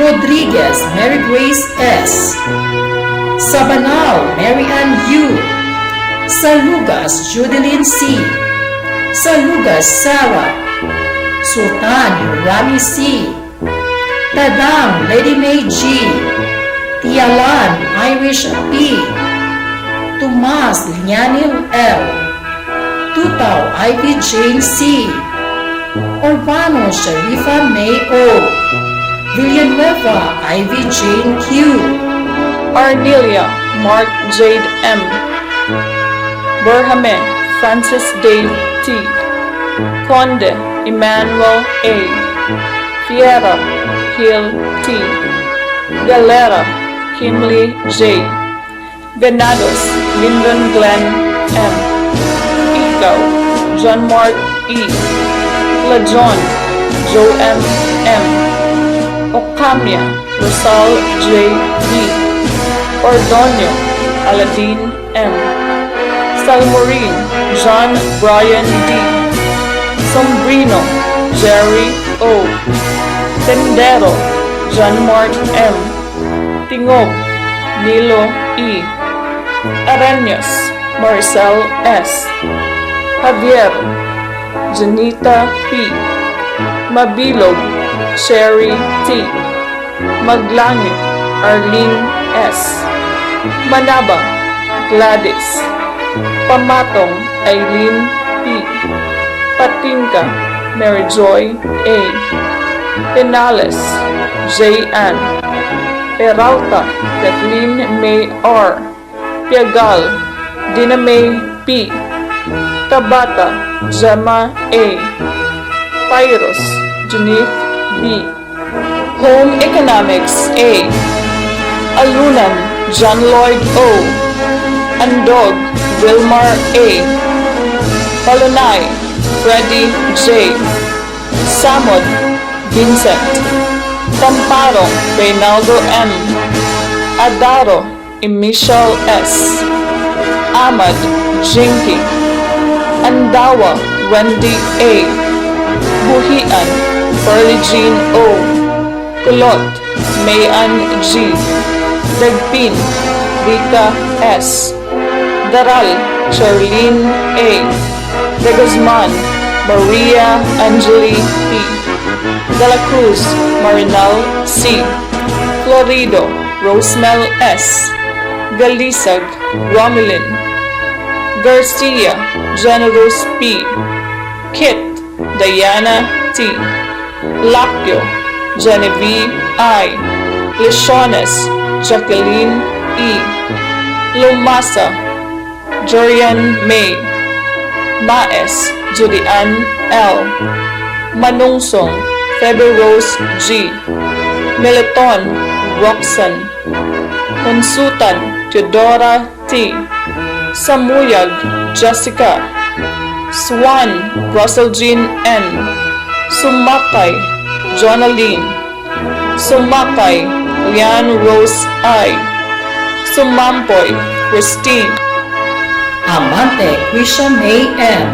Rodriguez Mary Grace S. Sabanal Mary Ann U. Salugas Judeline C. Salugas Sarah. Sultan Rami C. Tadang Lady May G. Tialan Irish P. Tomas Lianil L. Tutaw Ivy Jane C. Urbano Sharifa May O. Villanueva Ivy Jane Q. Arnelia Mark Jade M. Berhame Francis Dave T. Conde Emmanuel A. Fiera Hill T. Galera Kimley J. Venados Lyndon Glenn M. Ikaw John Mark E. Lajon Joe M. M. Ocamia Rosal J. D. Ordonio Aladin M. Salmorin John Brian D. Sombrino Jerry O. Tendero John Mark M. Tingog Nilo E. Arenas Marcel S. Javier Janita P. Mabilog Sherry T. Maglangit Arlene S. Manaba Gladys. Pamatong Eileen P. Patingka Mary Joy A. Penales J. Ann. Peralta Kathleen May R. Piagal Dina May P. Tabata Gemma A. Pyros Junith B. Home Economics A. Alunan John Lloyd O. Andog Wilmar A. Palunay Freddie J. Samod Vincent. Tamparong Reynaldo M. Adaro Michelle S. Ahmad Jinky. Andawa Wendy A. Buhian Pearly Jean O. Kulot Mayan G. Dagpin Rika S. Daral Charlene A. De Guzman Maria Angeli P. De la Cruz Marinal C. Florido Rosemel S. Galisag Romilin Garcia Generous P. Kit Diana T. Lacchio Genevieve I. Lesiones Jacqueline E. Lumasa Jorian May. Maes Julian L. Manungsong Febe Rose G. Meleton Roxanne. Honsutan Teodora T. Samuyag Jessica. Swan Russell Jean N. Sumakay Jonaline. Sumakay Lian Rose I. Sumampoy Christine. Amante Krisha May M.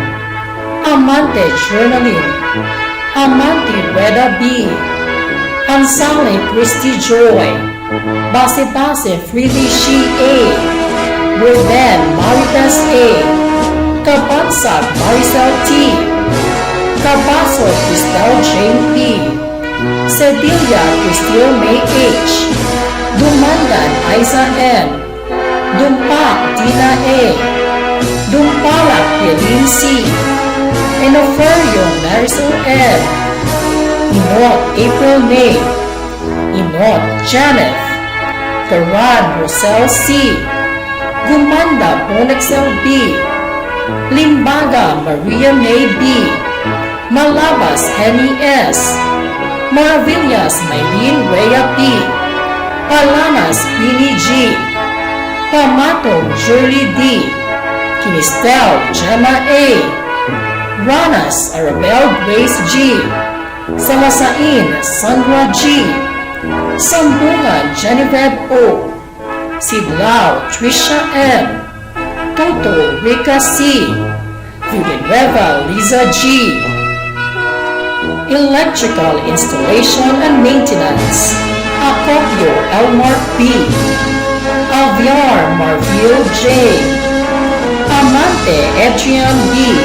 Amante Journaline. Amante Reda B. Ansale Christy Joy. Base Freely She A. Ruben Maritas A. Kabansag Maricel T. Cabaso Cristel Jane P. Cedilia Cristil May H. Dumandan Isa N. Dumpak Dina A. Dumpalak Yelin C. Enoferio Marisol Ed. Inot April May. Inot Janet. Karan Rosel C. Gumanda Ponexel B. Limbaga Maria May B. Malabas Henny S. Maravillas Maylene Rhea P. Palanas Pini G. Pamatong Julie D. Kinistel Gemma A. Ranas Arabel Grace G. Salasain Sandra G. Sambungan Genevieve O. Sidlao Trisha M. Toto Rika C. Villanueva Liza G. Electrical Installation and Maintenance Acopio Elmar B. Aviar Marville J. Amante Adrian B.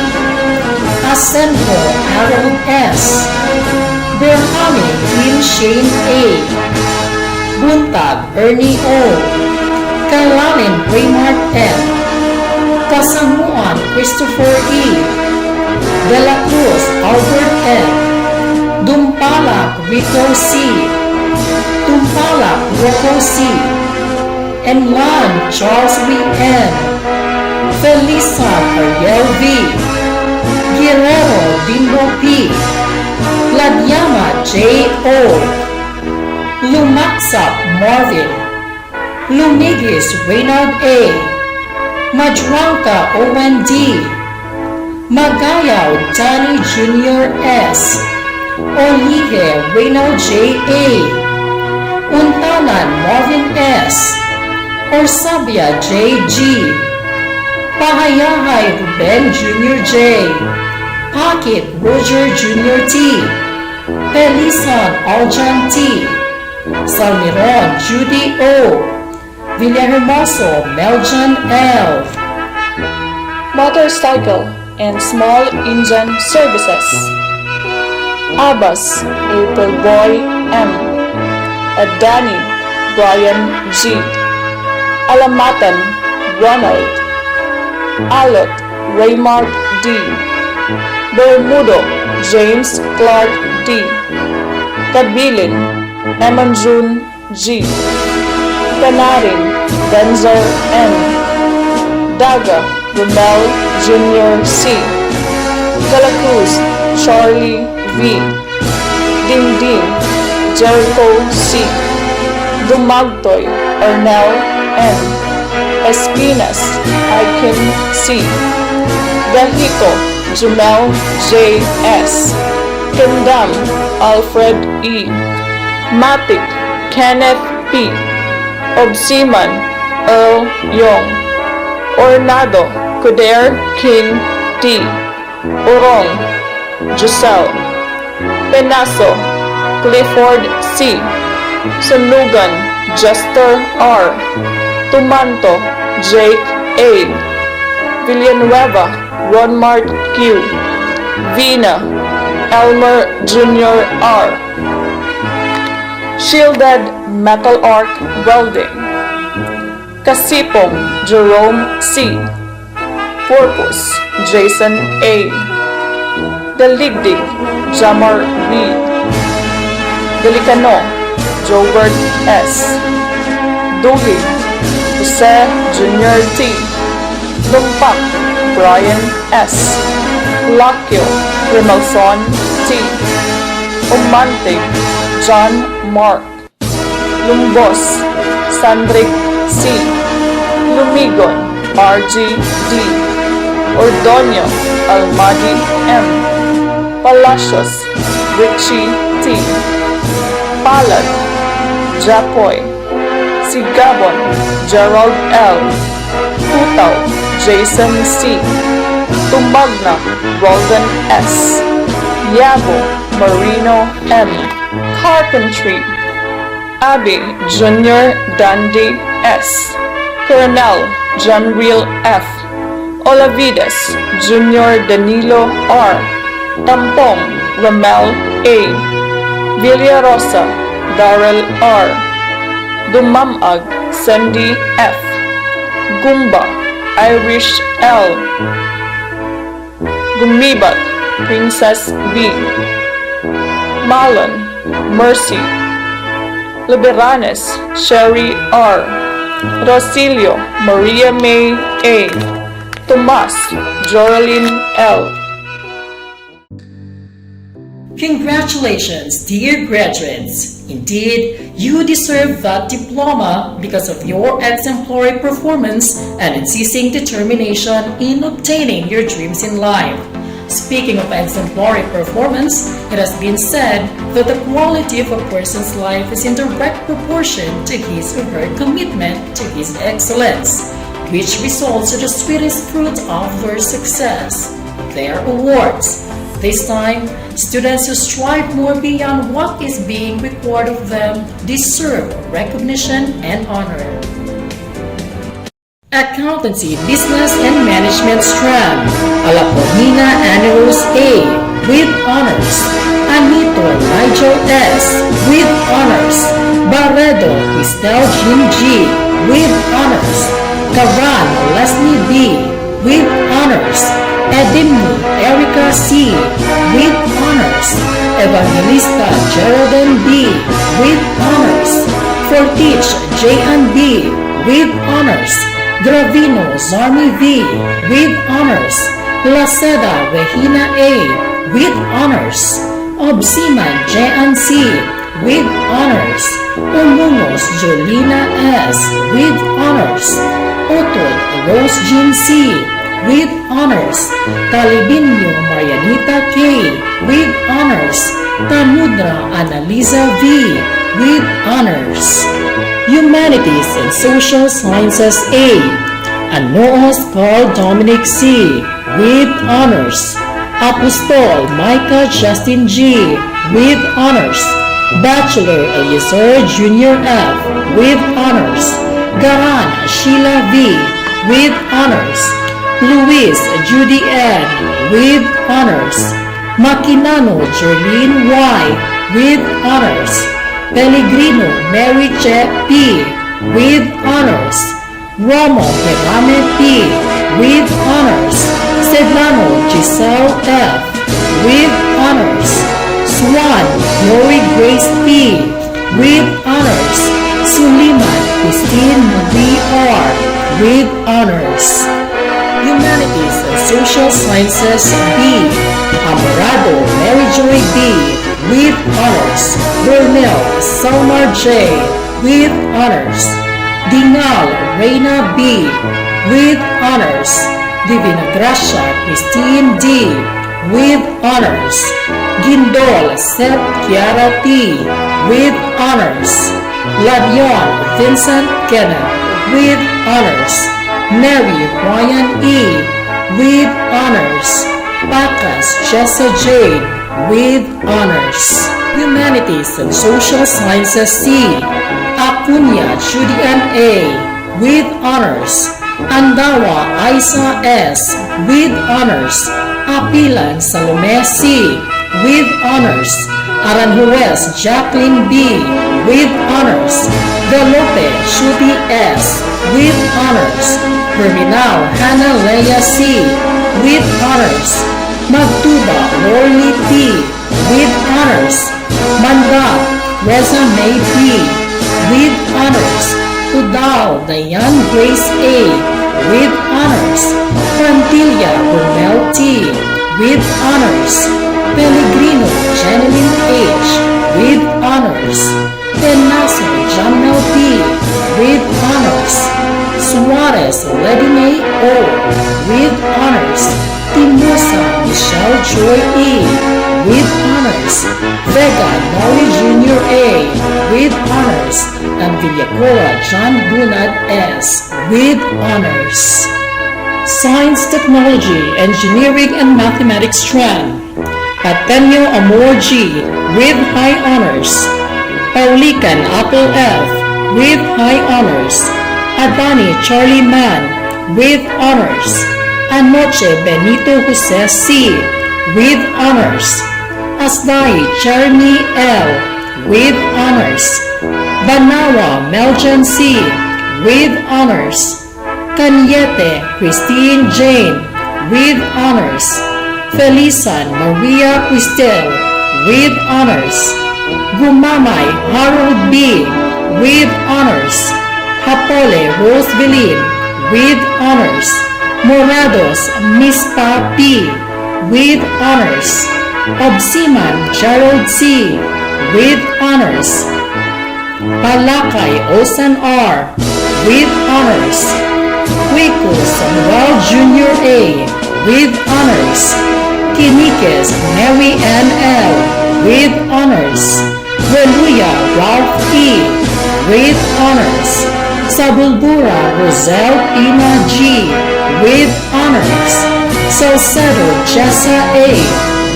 Asenjo Harold S. Berhami Queen Shane A. Buntag Ernie O. Kalalin Raymart N. Kasamuan Christopher E. De la Cruz Albert N. Dumpalak Rico C. Dumpalak Rocco C. Enlan Charles V. N. Felisa Ariel V. Guerrero Dindo P. Ladyama J. O. Lumaksap Marvin. Lumigis Reynald A. Madranka Owen D. Magayaw Danny Jr. S. Olige Reynald J. A. Untalan Marvin S. Orsabia J. G. Pahayahay Ruben Jr. J. Pocket Roger Jr. T. Pelisan Aljan T. Salmiron Judy O. Villahermoso Meljan L. Motorcycle and Small Engine Services. Abbas April Boy M. Adani Brian G. Alamatan Ronald. Alot Raymart D. Bermudo James Clark D. Kabilin Emanjun G. Canarin Denzel N. Daga Romel Jr. C. De la Cruz Charlie V. Dingding Jericho C. Dumagtoy Ernel N. Espinas Iken C. Dahito Jumel J. S. Kendam Alfred E. Matic Kenneth P. Obsiman Earl Yong. Ornado Kuder King T. Urong, Giselle. Penaso, Clifford C. Sanugan, Jester R. Tumanto, Jake A. Villanueva, Ronmart Q. Vina, Elmer Jr. R. Shielded Metal Arc Welding. Kasipong, Jerome C. Purpose, Jason A. Daligdig, Jamar B. Delicano, Jobert S. Dulig, Jose Jr. T. Lumpak, Brian S. Lakyo, Rimalson T. Umantig, John Mark. Lumbos, Sandrick C. Lumigon, RG D. Ordonio, Almadi M. Palacios, Richie T. Palad, Japoy. Sigabon, Gerald L. Tutaw, Jason C. Tumagna, Roldan S. Yabo, Marino M. Carpentry, Abby Jr. Dandy S. Colonel Janriel F. Olavides Jr. Danilo R. Tampong Ramel A. Villarosa Darrell R. Dumamag Sandy F. Gumba Irish L. Gumibat Princess B. Malon Mercy. Liberanes Sherry R. Rosilio Maria May A. Tomas Joraline L. Congratulations, dear graduates! Indeed, you deserve that diploma because of your exemplary performance and unceasing determination in obtaining your dreams in life. Speaking of exemplary performance, it has been said that the quality of a person's life is in direct proportion to his or her commitment to his excellence, which results in the sweetest fruit of their success, their awards. This time, students who strive more beyond what is being required of them deserve recognition and honor. Accountancy, Business and Management Strand, Alaponina Aneros A. with honors, Anito Nigel S. with honors, Barredo Cristel Jim G. with honors, Karan Leslie B. with honors, Edimni Erica C. with honors, Evangelista Geraldine B. with honors, Fortich J.N. B. with honors, Gravino Zarmi V. with honors, Laceda Regina A. with honors, Obsiman J.N.C. with honors, Umunos Jolina S. with honors, Otod Rose Jean C. with honors, Talibinyo Marianita K. with honors, Tanudra Annalisa V. with honors. Humanities and Social Sciences A. Anoos Carl Dominic C. with honors, Apostol Micah Justin G. with honors, Bachelor Eliezer Jr. F. with honors, Garan Sheila V. with honors, Luis Judy N. with honors, Makinano Jerlene Y. with honors, Pellegrino Mary Che P. with honors, Romo Herame P. with honors, Sedlano Giselle F. with honors, Swan Glory Grace P. with honors, Suliman Christine Marie R. with honors. Humanities and Social Sciences B. Amorado Mary Joy B. with honors, Burnell Salmar J. with honors, Dingal Reina B. with honors, Divina Gracia Christine D. with honors, Gindol Seth Kiara T. with honors, Labion Vincent Kenneth with honors, Mary Ryan E. with honors. Pacas Jessa Jade, with honors. Humanities and Social Sciences C. Acuña Judy Ann A, with honors. Andawa Isa S, with honors. Apilan Salome C, with honors. Aranjuez Jacqueline B, with honors. Galope Shuti S, with honors. Herminal Hannah Leia C, with honors. Magtuba Lorly P, with honors. Mandat Reza May P, with honors. Udal Dayan Grace A, with honors. Pantilla Brunel T, with honors. Pellegrino Jeneline H, with honors. Penaso Jamel P, with honors. Suarez Ledine O, with honors. Timusa Michelle Joy E, with honors. Vega Nori Jr. A, with honors. And Villacora John Bunad S, with honors. Science, Technology, Engineering, and Mathematics strand. Ateneo Amor G, with high honors. Paulican Apple F, with high honors. Adani Charlie Man, with honors. Anoche Benito Jose C, with honors. Asdai Jeremy L, with honors. Banawa Meljan C, with honors. Canyete Christine Jane, with honors. Felisan Maria Cristel, with honors. Gumamay Harold B, with honors. Hapole Rose Velin, with honors. Morados Mispa P, with honors. Obsiman Gerald C, with honors. Palakay Osan R, with honors. Huico Samuel Jr. A, with honors. Kiniques Mary Ann L, with honors. Reluya Ralph E, with honors. Sabulbura Rosel Pina G, with honors. Salcedo Jessa A,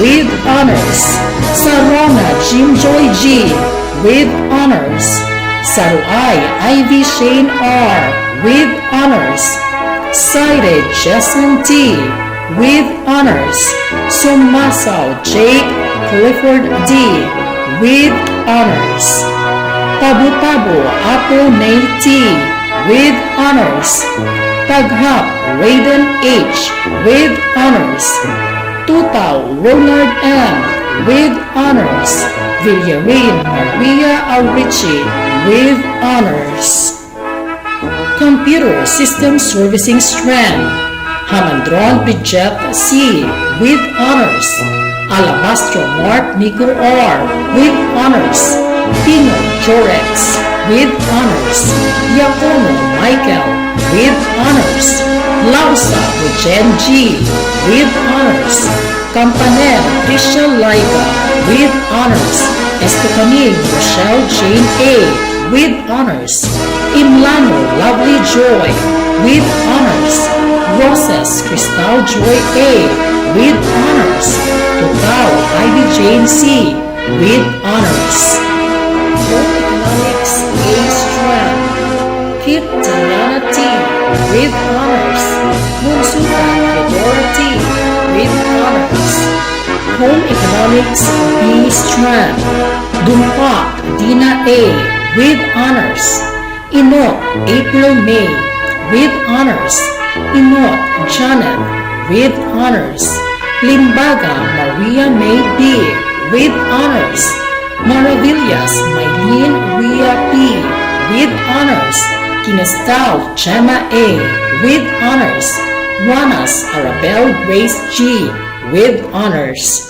with honors. Sarona Jim Joy G, with honors. Saruay Ivy Shane R, with honors. Saide Jason T, with honors. Sumasaw Jake Clifford D, with honors. Tabu-Tabu Apple May T, with honors. Taghap Raiden H, with honors. Tutaw Ronald M, with honors. Villarin Maria Aurici, with honors. Computer System Servicing strand. Hamandron Bridget C, with honors. Alabastro Mark Nico R, with honors. Pino Jorex, with honors. Yacono Michael, with honors. Lausa Eugene G, with honors. Campanel Christian Laiga, with honors. Estefanil Rochelle Jane A, with honors. Imlano Lovely Joy, with honors. Roses Crystal Joy A, with honors. Tutaw Ivy Jane C, with honors. Economics A strand. Kit Diana T, with honors. Munsuka Fedora T, with honors. Home Economics B strand. Dumpak Dina A, with honors. Inot April May, with honors. Inot Janet, with honors. Limbaga Maria May B, with honors. Maravillas Maylene Ria P, with honors. Kinestaw Gemma A, with honors. Juanas Arabel Grace G, with honors.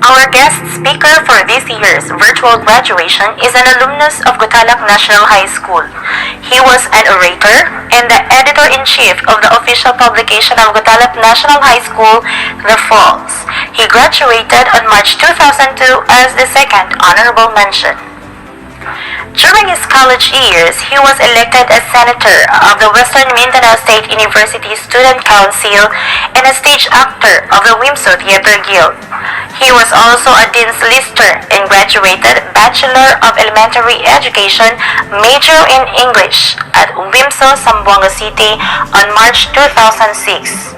Our guest speaker for this year's virtual graduation is an alumnus of Gutalak National High School. He was an orator, and the editor-in-chief of the official publication of Gutalap National High School, The Falls. He graduated on March 2002 as the second honorable mention. During his college years, he was elected as senator of the Western Mindanao State University Student Council and a stage actor of the WIMSO Theater Guild. He was also a Dean's Lister and graduated Bachelor of Elementary Education, major in English at WIMSO, Zamboanga City on March 2006,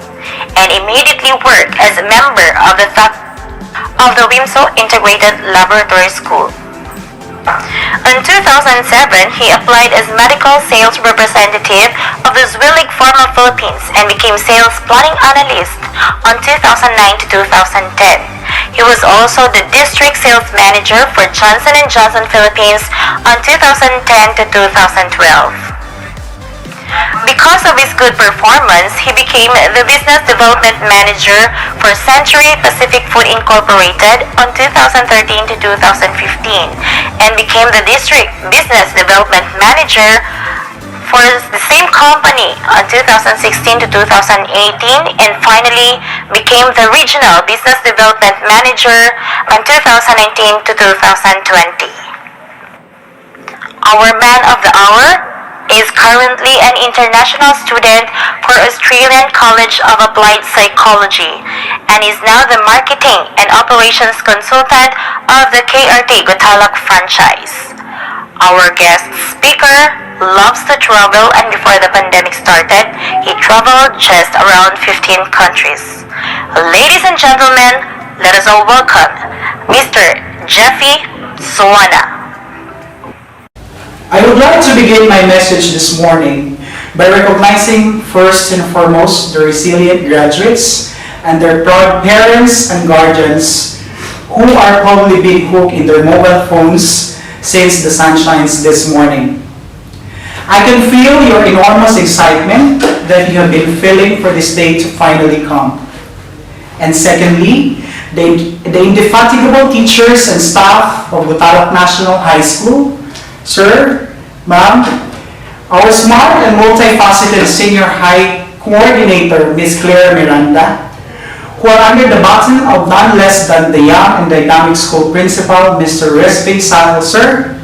and immediately worked as a member of the WIMSO Integrated Laboratory School. In 2007, he applied as medical sales representative of the Zwillig Pharma Philippines and became sales planning analyst on 2009 to 2010. He was also the district sales manager for Johnson & Johnson Philippines on 2010 to 2012. Because of his good performance, he became the Business Development Manager for Century Pacific Food Incorporated on 2013 to 2015 and became the District Business Development Manager for the same company on 2016 to 2018 and finally became the Regional Business Development Manager on 2019 to 2020. Our man of the hour is currently an international student for Australian College of Applied Psychology and is now the marketing and operations consultant of the KRT Gutalak franchise. Our guest speaker loves to travel, and before the pandemic started, he traveled just around 15 countries. Ladies and gentlemen, let us all welcome Mr. Jeffy Suwana. I would like to begin my message this morning by recognizing first and foremost the resilient graduates and their proud parents and guardians who are probably being hooked in their mobile phones since the sun shines this morning. I can feel your enormous excitement that you have been feeling for this day to finally come. And secondly, the indefatigable teachers and staff of Gutalap National High School, Sir, Ma'am, our smart and multifaceted senior high coordinator, Ms. Claire Miranda, who are under the baton of none less than the young and dynamic school principal, Mr. Resping Sanel, Sir,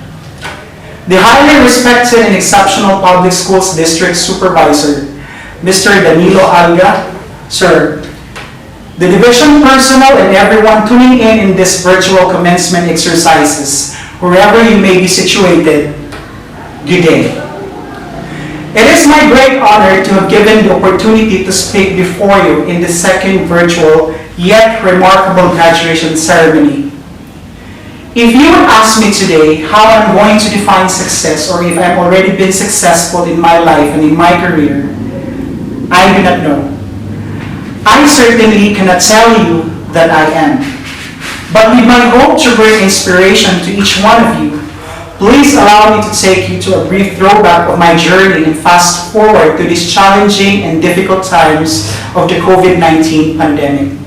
the highly respected and exceptional public schools district supervisor, Mr. Danilo Alga, Sir, the division personnel and everyone tuning in this virtual commencement exercises, wherever you may be situated, good day. It is my great honor to have given the opportunity to speak before you in the second virtual yet remarkable graduation ceremony. If you would ask me today how I'm going to define success or if I've already been successful in my life and in my career, I do not know. I certainly cannot tell you that I am. But with my hope to bring inspiration to each one of you, please allow me to take you to a brief throwback of my journey and fast forward to these challenging and difficult times of the COVID-19 pandemic.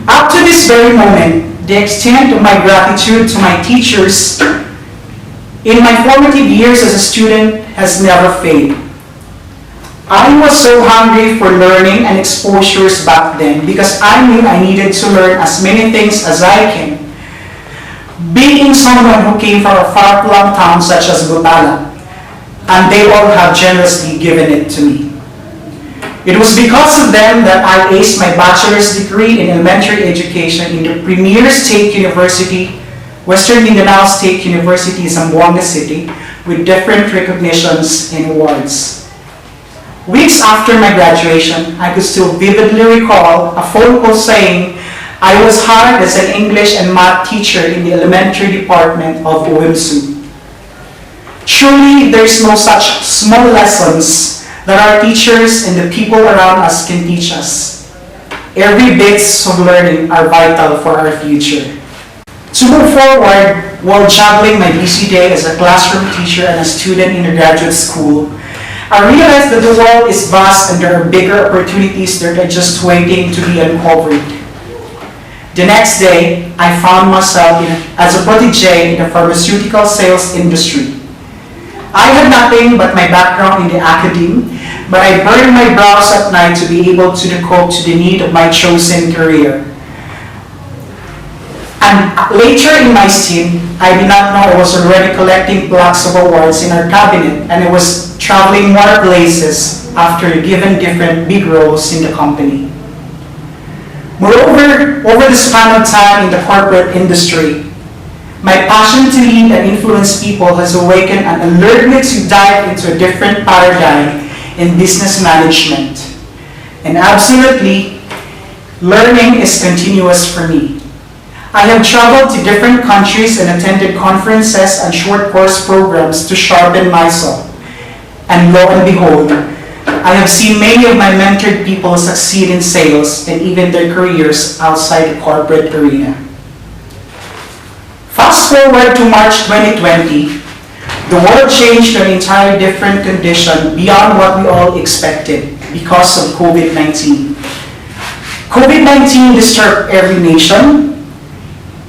Up to this very moment, the extent of my gratitude to my teachers in my formative years as a student has never faded. I was so hungry for learning and exposures back then because I knew I needed to learn as many things as I can. Being someone who came from a far-flung town such as Gutalap, and they all have generously given it to me. It was because of them that I aced my bachelor's degree in elementary education in the premier state university, Western Mindanao State University, Zamboanga City, with different recognitions and awards. Weeks after my graduation, I could still vividly recall a phone call saying I was hired as an English and math teacher in the elementary department of WIMSU. Truly, there is no such small lessons that our teachers and the people around us can teach us. Every bits of learning are vital for our future. To move forward, while juggling my busy day as a classroom teacher and a student in a graduate school, I realized that the world is vast and there are bigger opportunities that are just waiting to be uncovered. The next day, I found myself as a protege in the pharmaceutical sales industry. I had nothing but my background in the academe, but I burned my brows at night to be able to cope to the need of my chosen career. And later in my stint, I did not know I was already collecting plaques of awards in our cabinet, and I was traveling more places after given different big roles in the company. Moreover, over the span of time in the corporate industry, my passion to lead and influence people has awakened and allured me to dive into a different paradigm in business management. And absolutely, learning is continuous for me. I have traveled to different countries and attended conferences and short course programs to sharpen myself. And lo and behold, I have seen many of my mentored people succeed in sales and even their careers outside the corporate arena. Fast forward to March 2020, the world changed to an entirely different condition beyond what we all expected because of COVID-19. COVID-19 disturbed every nation,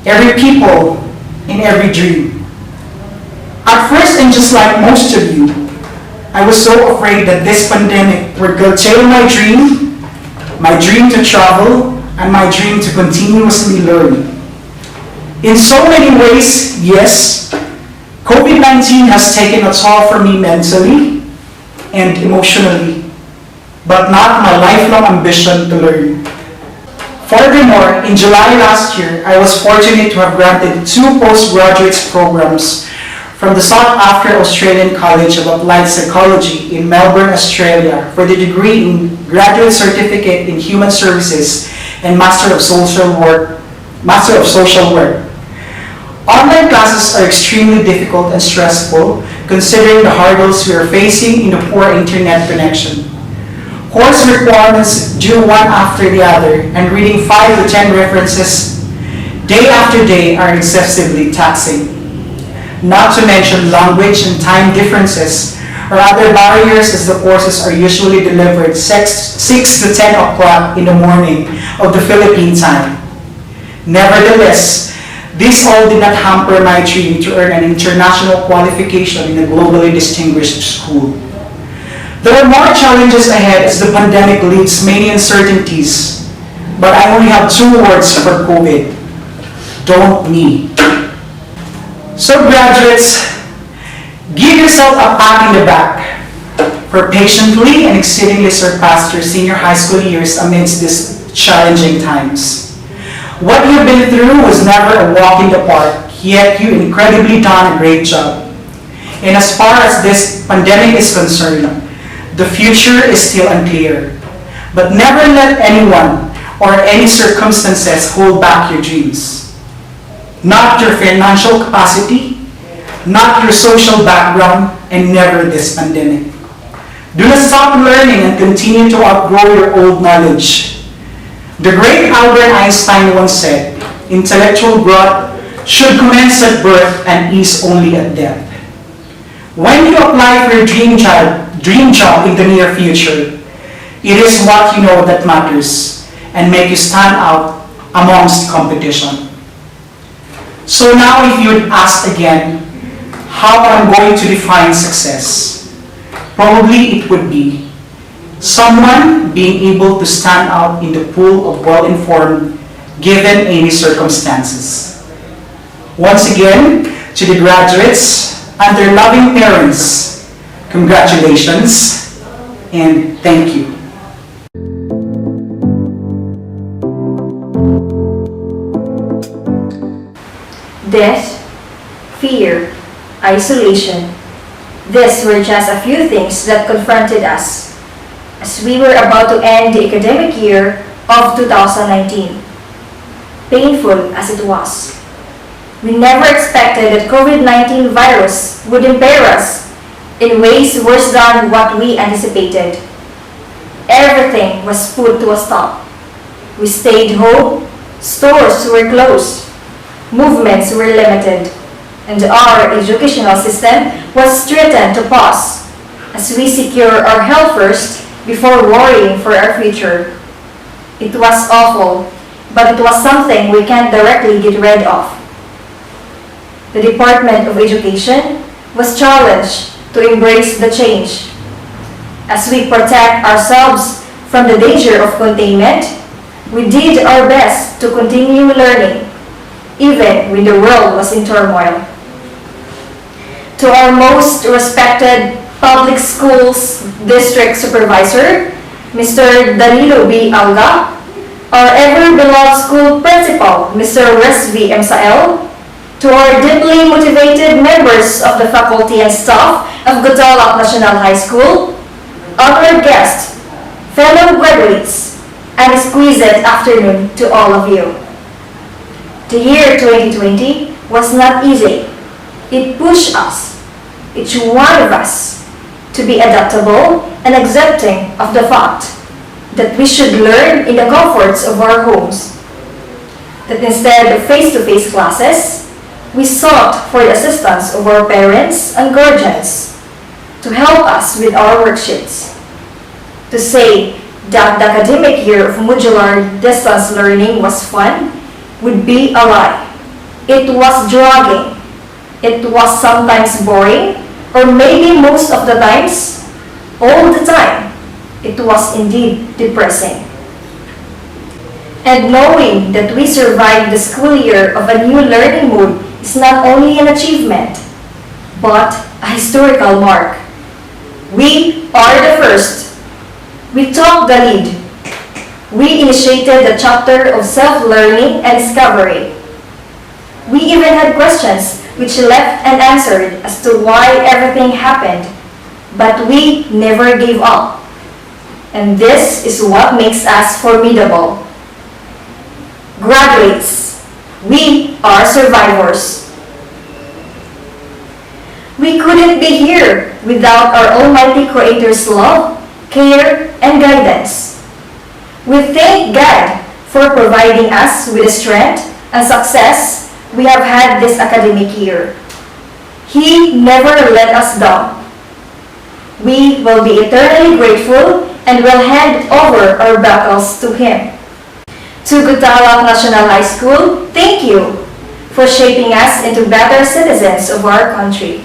every people, and every dream. At first, and just like most of you, I was so afraid that this pandemic would curtail my dream to travel, and my dream to continuously learn. In so many ways, yes, COVID-19 has taken a toll for me mentally and emotionally, but not my lifelong ambition to learn. Furthermore, in July last year, I was fortunate to have granted 2 postgraduate programs from the sought after Australian College of Applied Psychology in Melbourne, Australia for the degree in Graduate Certificate in Human Services and Master of Social Work. Online classes are extremely difficult and stressful considering the hurdles we are facing in the poor internet connection. Course requirements due one after the other, and reading 5 to 10 references day after day are excessively taxing. Not to mention language and time differences or other barriers, as the courses are usually delivered 6 to 10 o'clock in the morning of the Philippine time. Nevertheless, this all did not hamper my dream to earn an international qualification in a globally distinguished school. There are more challenges ahead as the pandemic leaves many uncertainties, but I only have 2 words for COVID: don't me. So graduates, give yourself a pat in the back for patiently and exceedingly surpassed your senior high school years amidst these challenging times. What you've been through was never a walk in the park, yet you incredibly done a great job. And as far as this pandemic is concerned, the future is still unclear. But never let anyone or any circumstances hold back your dreams. Not your financial capacity, not your social background, and never this pandemic. Do not stop learning and continue to outgrow your old knowledge. The great Albert Einstein once said, intellectual growth should commence at birth and ease only at death. When you apply for your dream job in the near future, it is what you know that matters and make you stand out amongst competition. So now if you would ask again, how I'm going to define success? Probably it would be someone being able to stand out in the pool of well-informed given any circumstances. Once again, to the graduates and their loving parents, congratulations and thank you. Death, fear, isolation. These were just a few things that confronted us as we were about to end the academic year of 2019. Painful as it was. We never expected that COVID-19 virus would impair us in ways worse than what we anticipated. Everything was put to a stop. We stayed home, stores were closed, movements were limited, and our educational system was threatened to pause as we secure our health first before worrying for our future. It was awful, but it was something we can't directly get rid of. The Department of Education was challenged to embrace the change. As we protect ourselves from the danger of containment, we did our best to continue learning, even when the world was in turmoil. To our most respected public schools district supervisor, Mr. Danilo B. Alga, our ever-beloved school principal, Mr. Resvi M. Sael, to our deeply motivated members of the faculty and staff of Gutalak National High School, honored guests, fellow graduates, an exquisite afternoon to all of you. The year 2020 was not easy. It pushed us, each one of us, to be adaptable and accepting of the fact that we should learn in the comforts of our homes. That instead of face-to-face classes, we sought for the assistance of our parents and guardians to help us with our worksheets. To say that the academic year of modular distance learning was fun would be a lie. It was dragging. It was sometimes boring, or maybe most of the times, all the time, it was indeed depressing. And knowing that we survived the school year of a new learning mode is not only an achievement, but a historical mark. We are the first. We took the lead. We initiated the chapter of self-learning and discovery. We even had questions which left unanswered as to why everything happened, but we never gave up. And this is what makes us formidable. Graduates, we are survivors. We couldn't be here without our Almighty Creator's love, care, and guidance. We thank God for providing us with the strength and success we have had this academic year. He never let us down. We will be eternally grateful and will hand over our battles to Him. To Gutalak National High School, thank you for shaping us into better citizens of our country.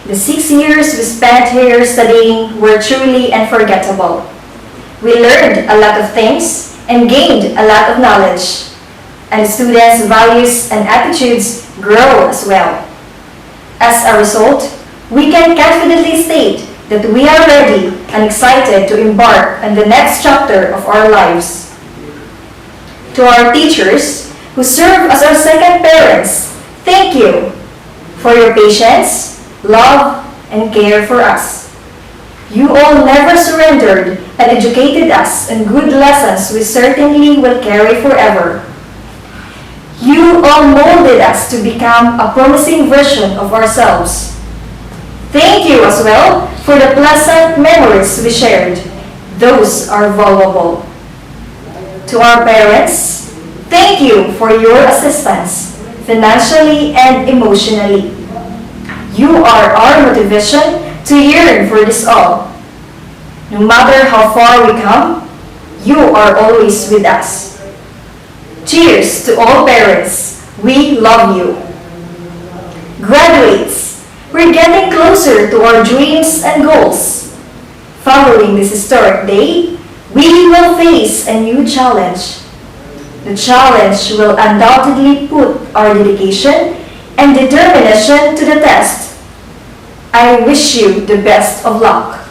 The 6 years we spent here studying were truly unforgettable. We learned a lot of things and gained a lot of knowledge, and students' values and attitudes grow as well. As a result, we can confidently state that we are ready and excited to embark on the next chapter of our lives. To our teachers, who serve as our second parents, thank you for your patience, love, and care for us. You all never surrendered and educated us in good lessons we certainly will carry forever. You all molded us to become a promising version of ourselves. Thank you as well for the pleasant memories we shared. Those are valuable. To our parents, thank you for your assistance, financially and emotionally. You are our motivation to yearn for this all. No matter how far we come, you are always with us. Cheers to all parents. We love you. Graduates, we're getting closer to our dreams and goals. Following this historic day, we will face a new challenge. The challenge will undoubtedly put our dedication and determination to the test. I wish you the best of luck.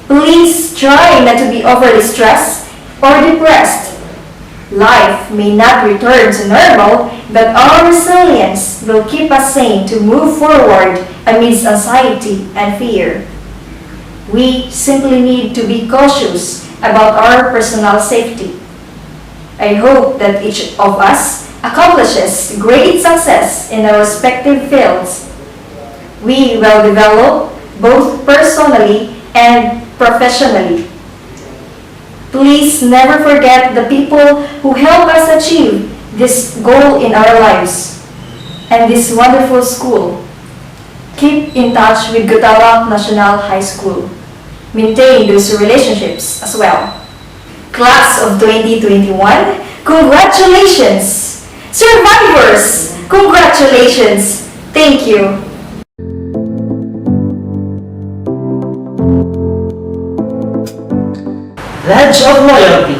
Please try not to be overly stressed or depressed. Life may not return to normal, but our resilience will keep us sane to move forward amidst anxiety and fear. We simply need to be cautious about our personal safety. I hope that each of us accomplishes great success in our respective fields. We will develop both personally and professionally. Please never forget the people who help us achieve this goal in our lives and this wonderful school. Keep in touch with Gutalak National High School. Maintain those relationships as well. Class of 2021, congratulations! Survivors, congratulations! Thank you. Pledge of Loyalty.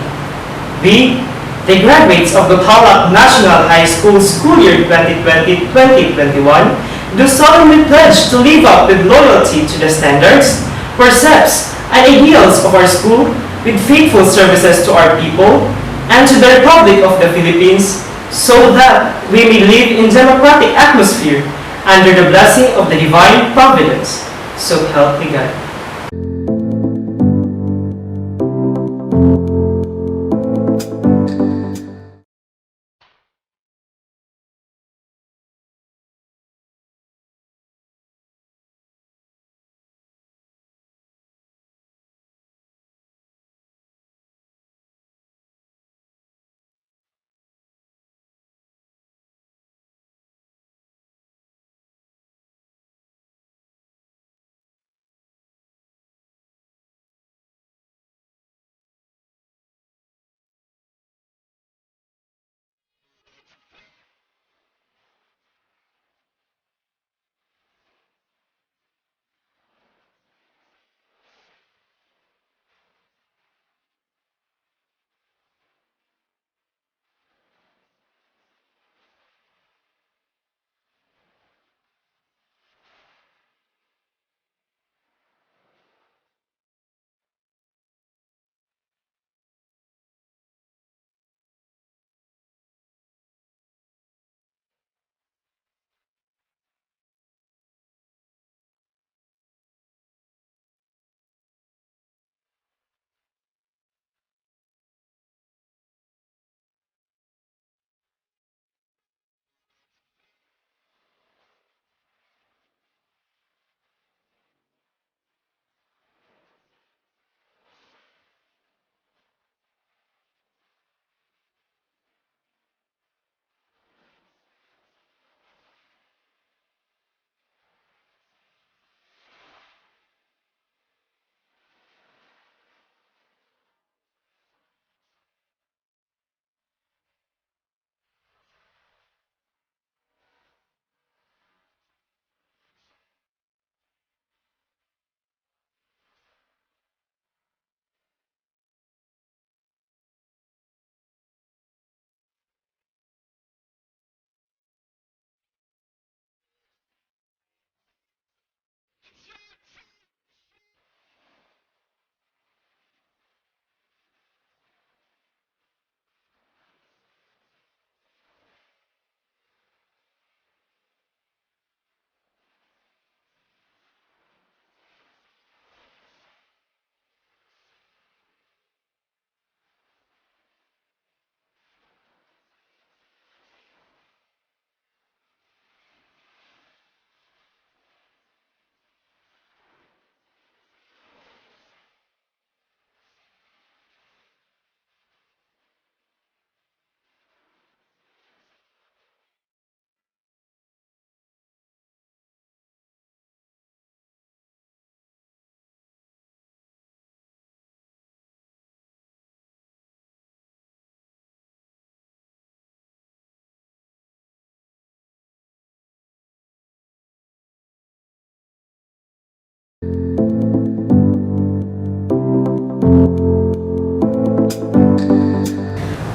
We, the graduates of Gutalap National High School School Year 2020-2021, do solemnly pledge to live up with loyalty to the standards, precepts, and ideals of our school with faithful services to our people and to the Republic of the Philippines, so that we may live in democratic atmosphere under the blessing of the divine providence. So help me God.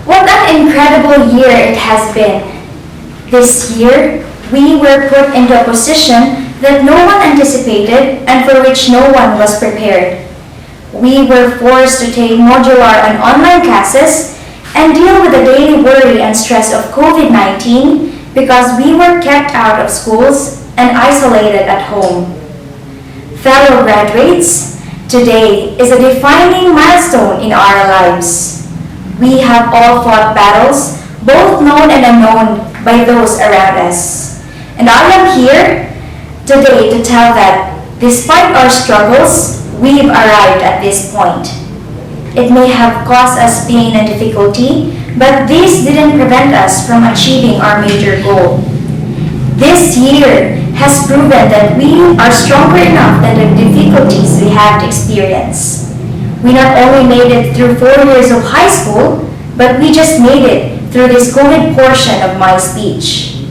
What an incredible year it has been. This year, we were put into a position that no one anticipated and for which no one was prepared. We were forced to take modular and online classes and deal with the daily worry and stress of COVID-19 because we were kept out of schools and isolated at home. Fellow graduates, today is a defining milestone in our lives. We have all fought battles, both known and unknown, by those around us. And I am here today to tell that, despite our struggles, we've arrived at this point. It may have caused us pain and difficulty, but this didn't prevent us from achieving our major goal. This year has proven that we are stronger enough than the difficulties we have to experience. We not only made it through 4 years of high school, but we just made it through this COVID portion of my speech.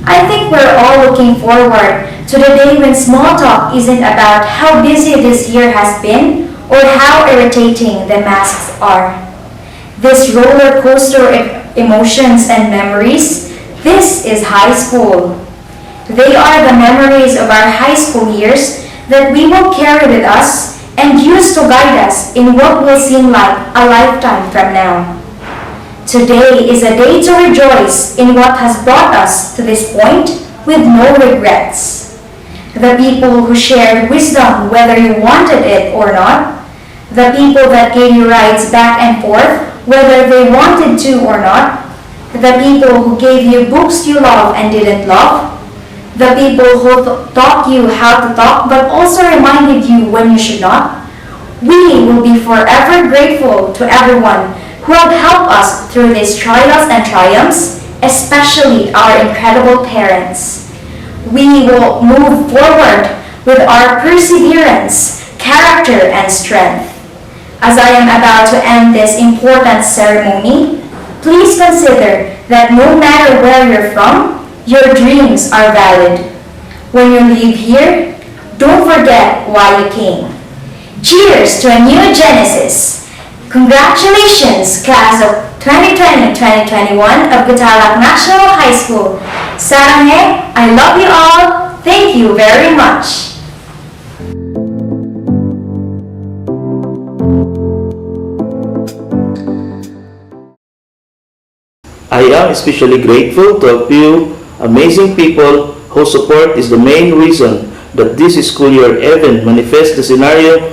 I think we're all looking forward to the day when small talk isn't about how busy this year has been or how irritating the masks are. This roller coaster of emotions and memories, this is high school. They are the memories of our high school years that we will carry with us and use to guide us in what will seem like a lifetime from now. Today is a day to rejoice in what has brought us to this point with no regrets. The people who shared wisdom whether you wanted it or not, the people that gave you rides back and forth whether they wanted to or not, the people who gave you books you love and didn't love, the people who taught you how to talk but also reminded you when you should not. We will be forever grateful to everyone who have helped us through these trials and triumphs, especially our incredible parents. We will move forward with our perseverance, character, and strength. As I am about to end this important ceremony, please consider that no matter where you're from, your dreams are valid. When you leave here, don't forget why you came. Cheers to a new Genesis! Congratulations, class of 2020-2021 of Gutalak National High School. Saranghe, I love you all. Thank you very much. I am especially grateful to a few amazing people whose support is the main reason that this school year even manifests the scenario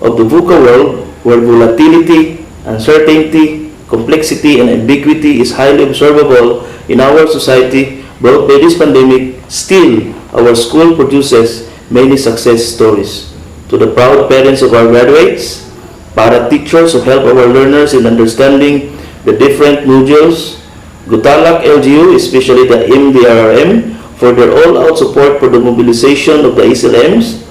of the VUCA world where volatility, uncertainty, complexity, and ambiguity is highly observable in our society brought by this pandemic. Still, our school produces many success stories. To the proud parents of our graduates, para teachers who help our learners in understanding the different modules, Gutalak LGU, especially the MDRRM, for their all-out support for the mobilization of the SLMs,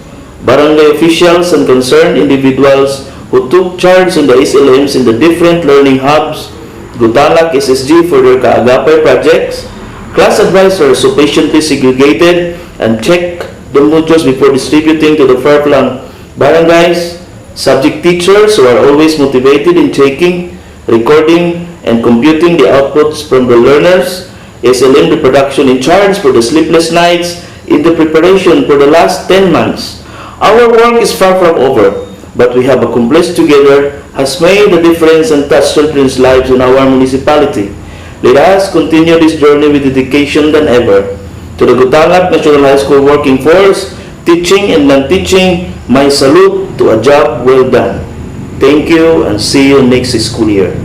barangay officials and concerned individuals who took charge in the SLMs in the different learning hubs, Gutalak SSG for their kaagapay projects, class advisors who patiently segregated and checked the modules before distributing to the far-flung barangays, subject teachers who are always motivated in checking, recording, and computing the outputs from the learners, SLM the production in charge for the sleepless nights in the preparation for the last 10 months. Our work is far from over, but we have accomplished together has made a difference and touched children's lives in our municipality. Let us continue this journey with dedication than ever. To the Gutalak National High School working force, teaching and non-teaching, my salute to a job well done. Thank you and see you next school year.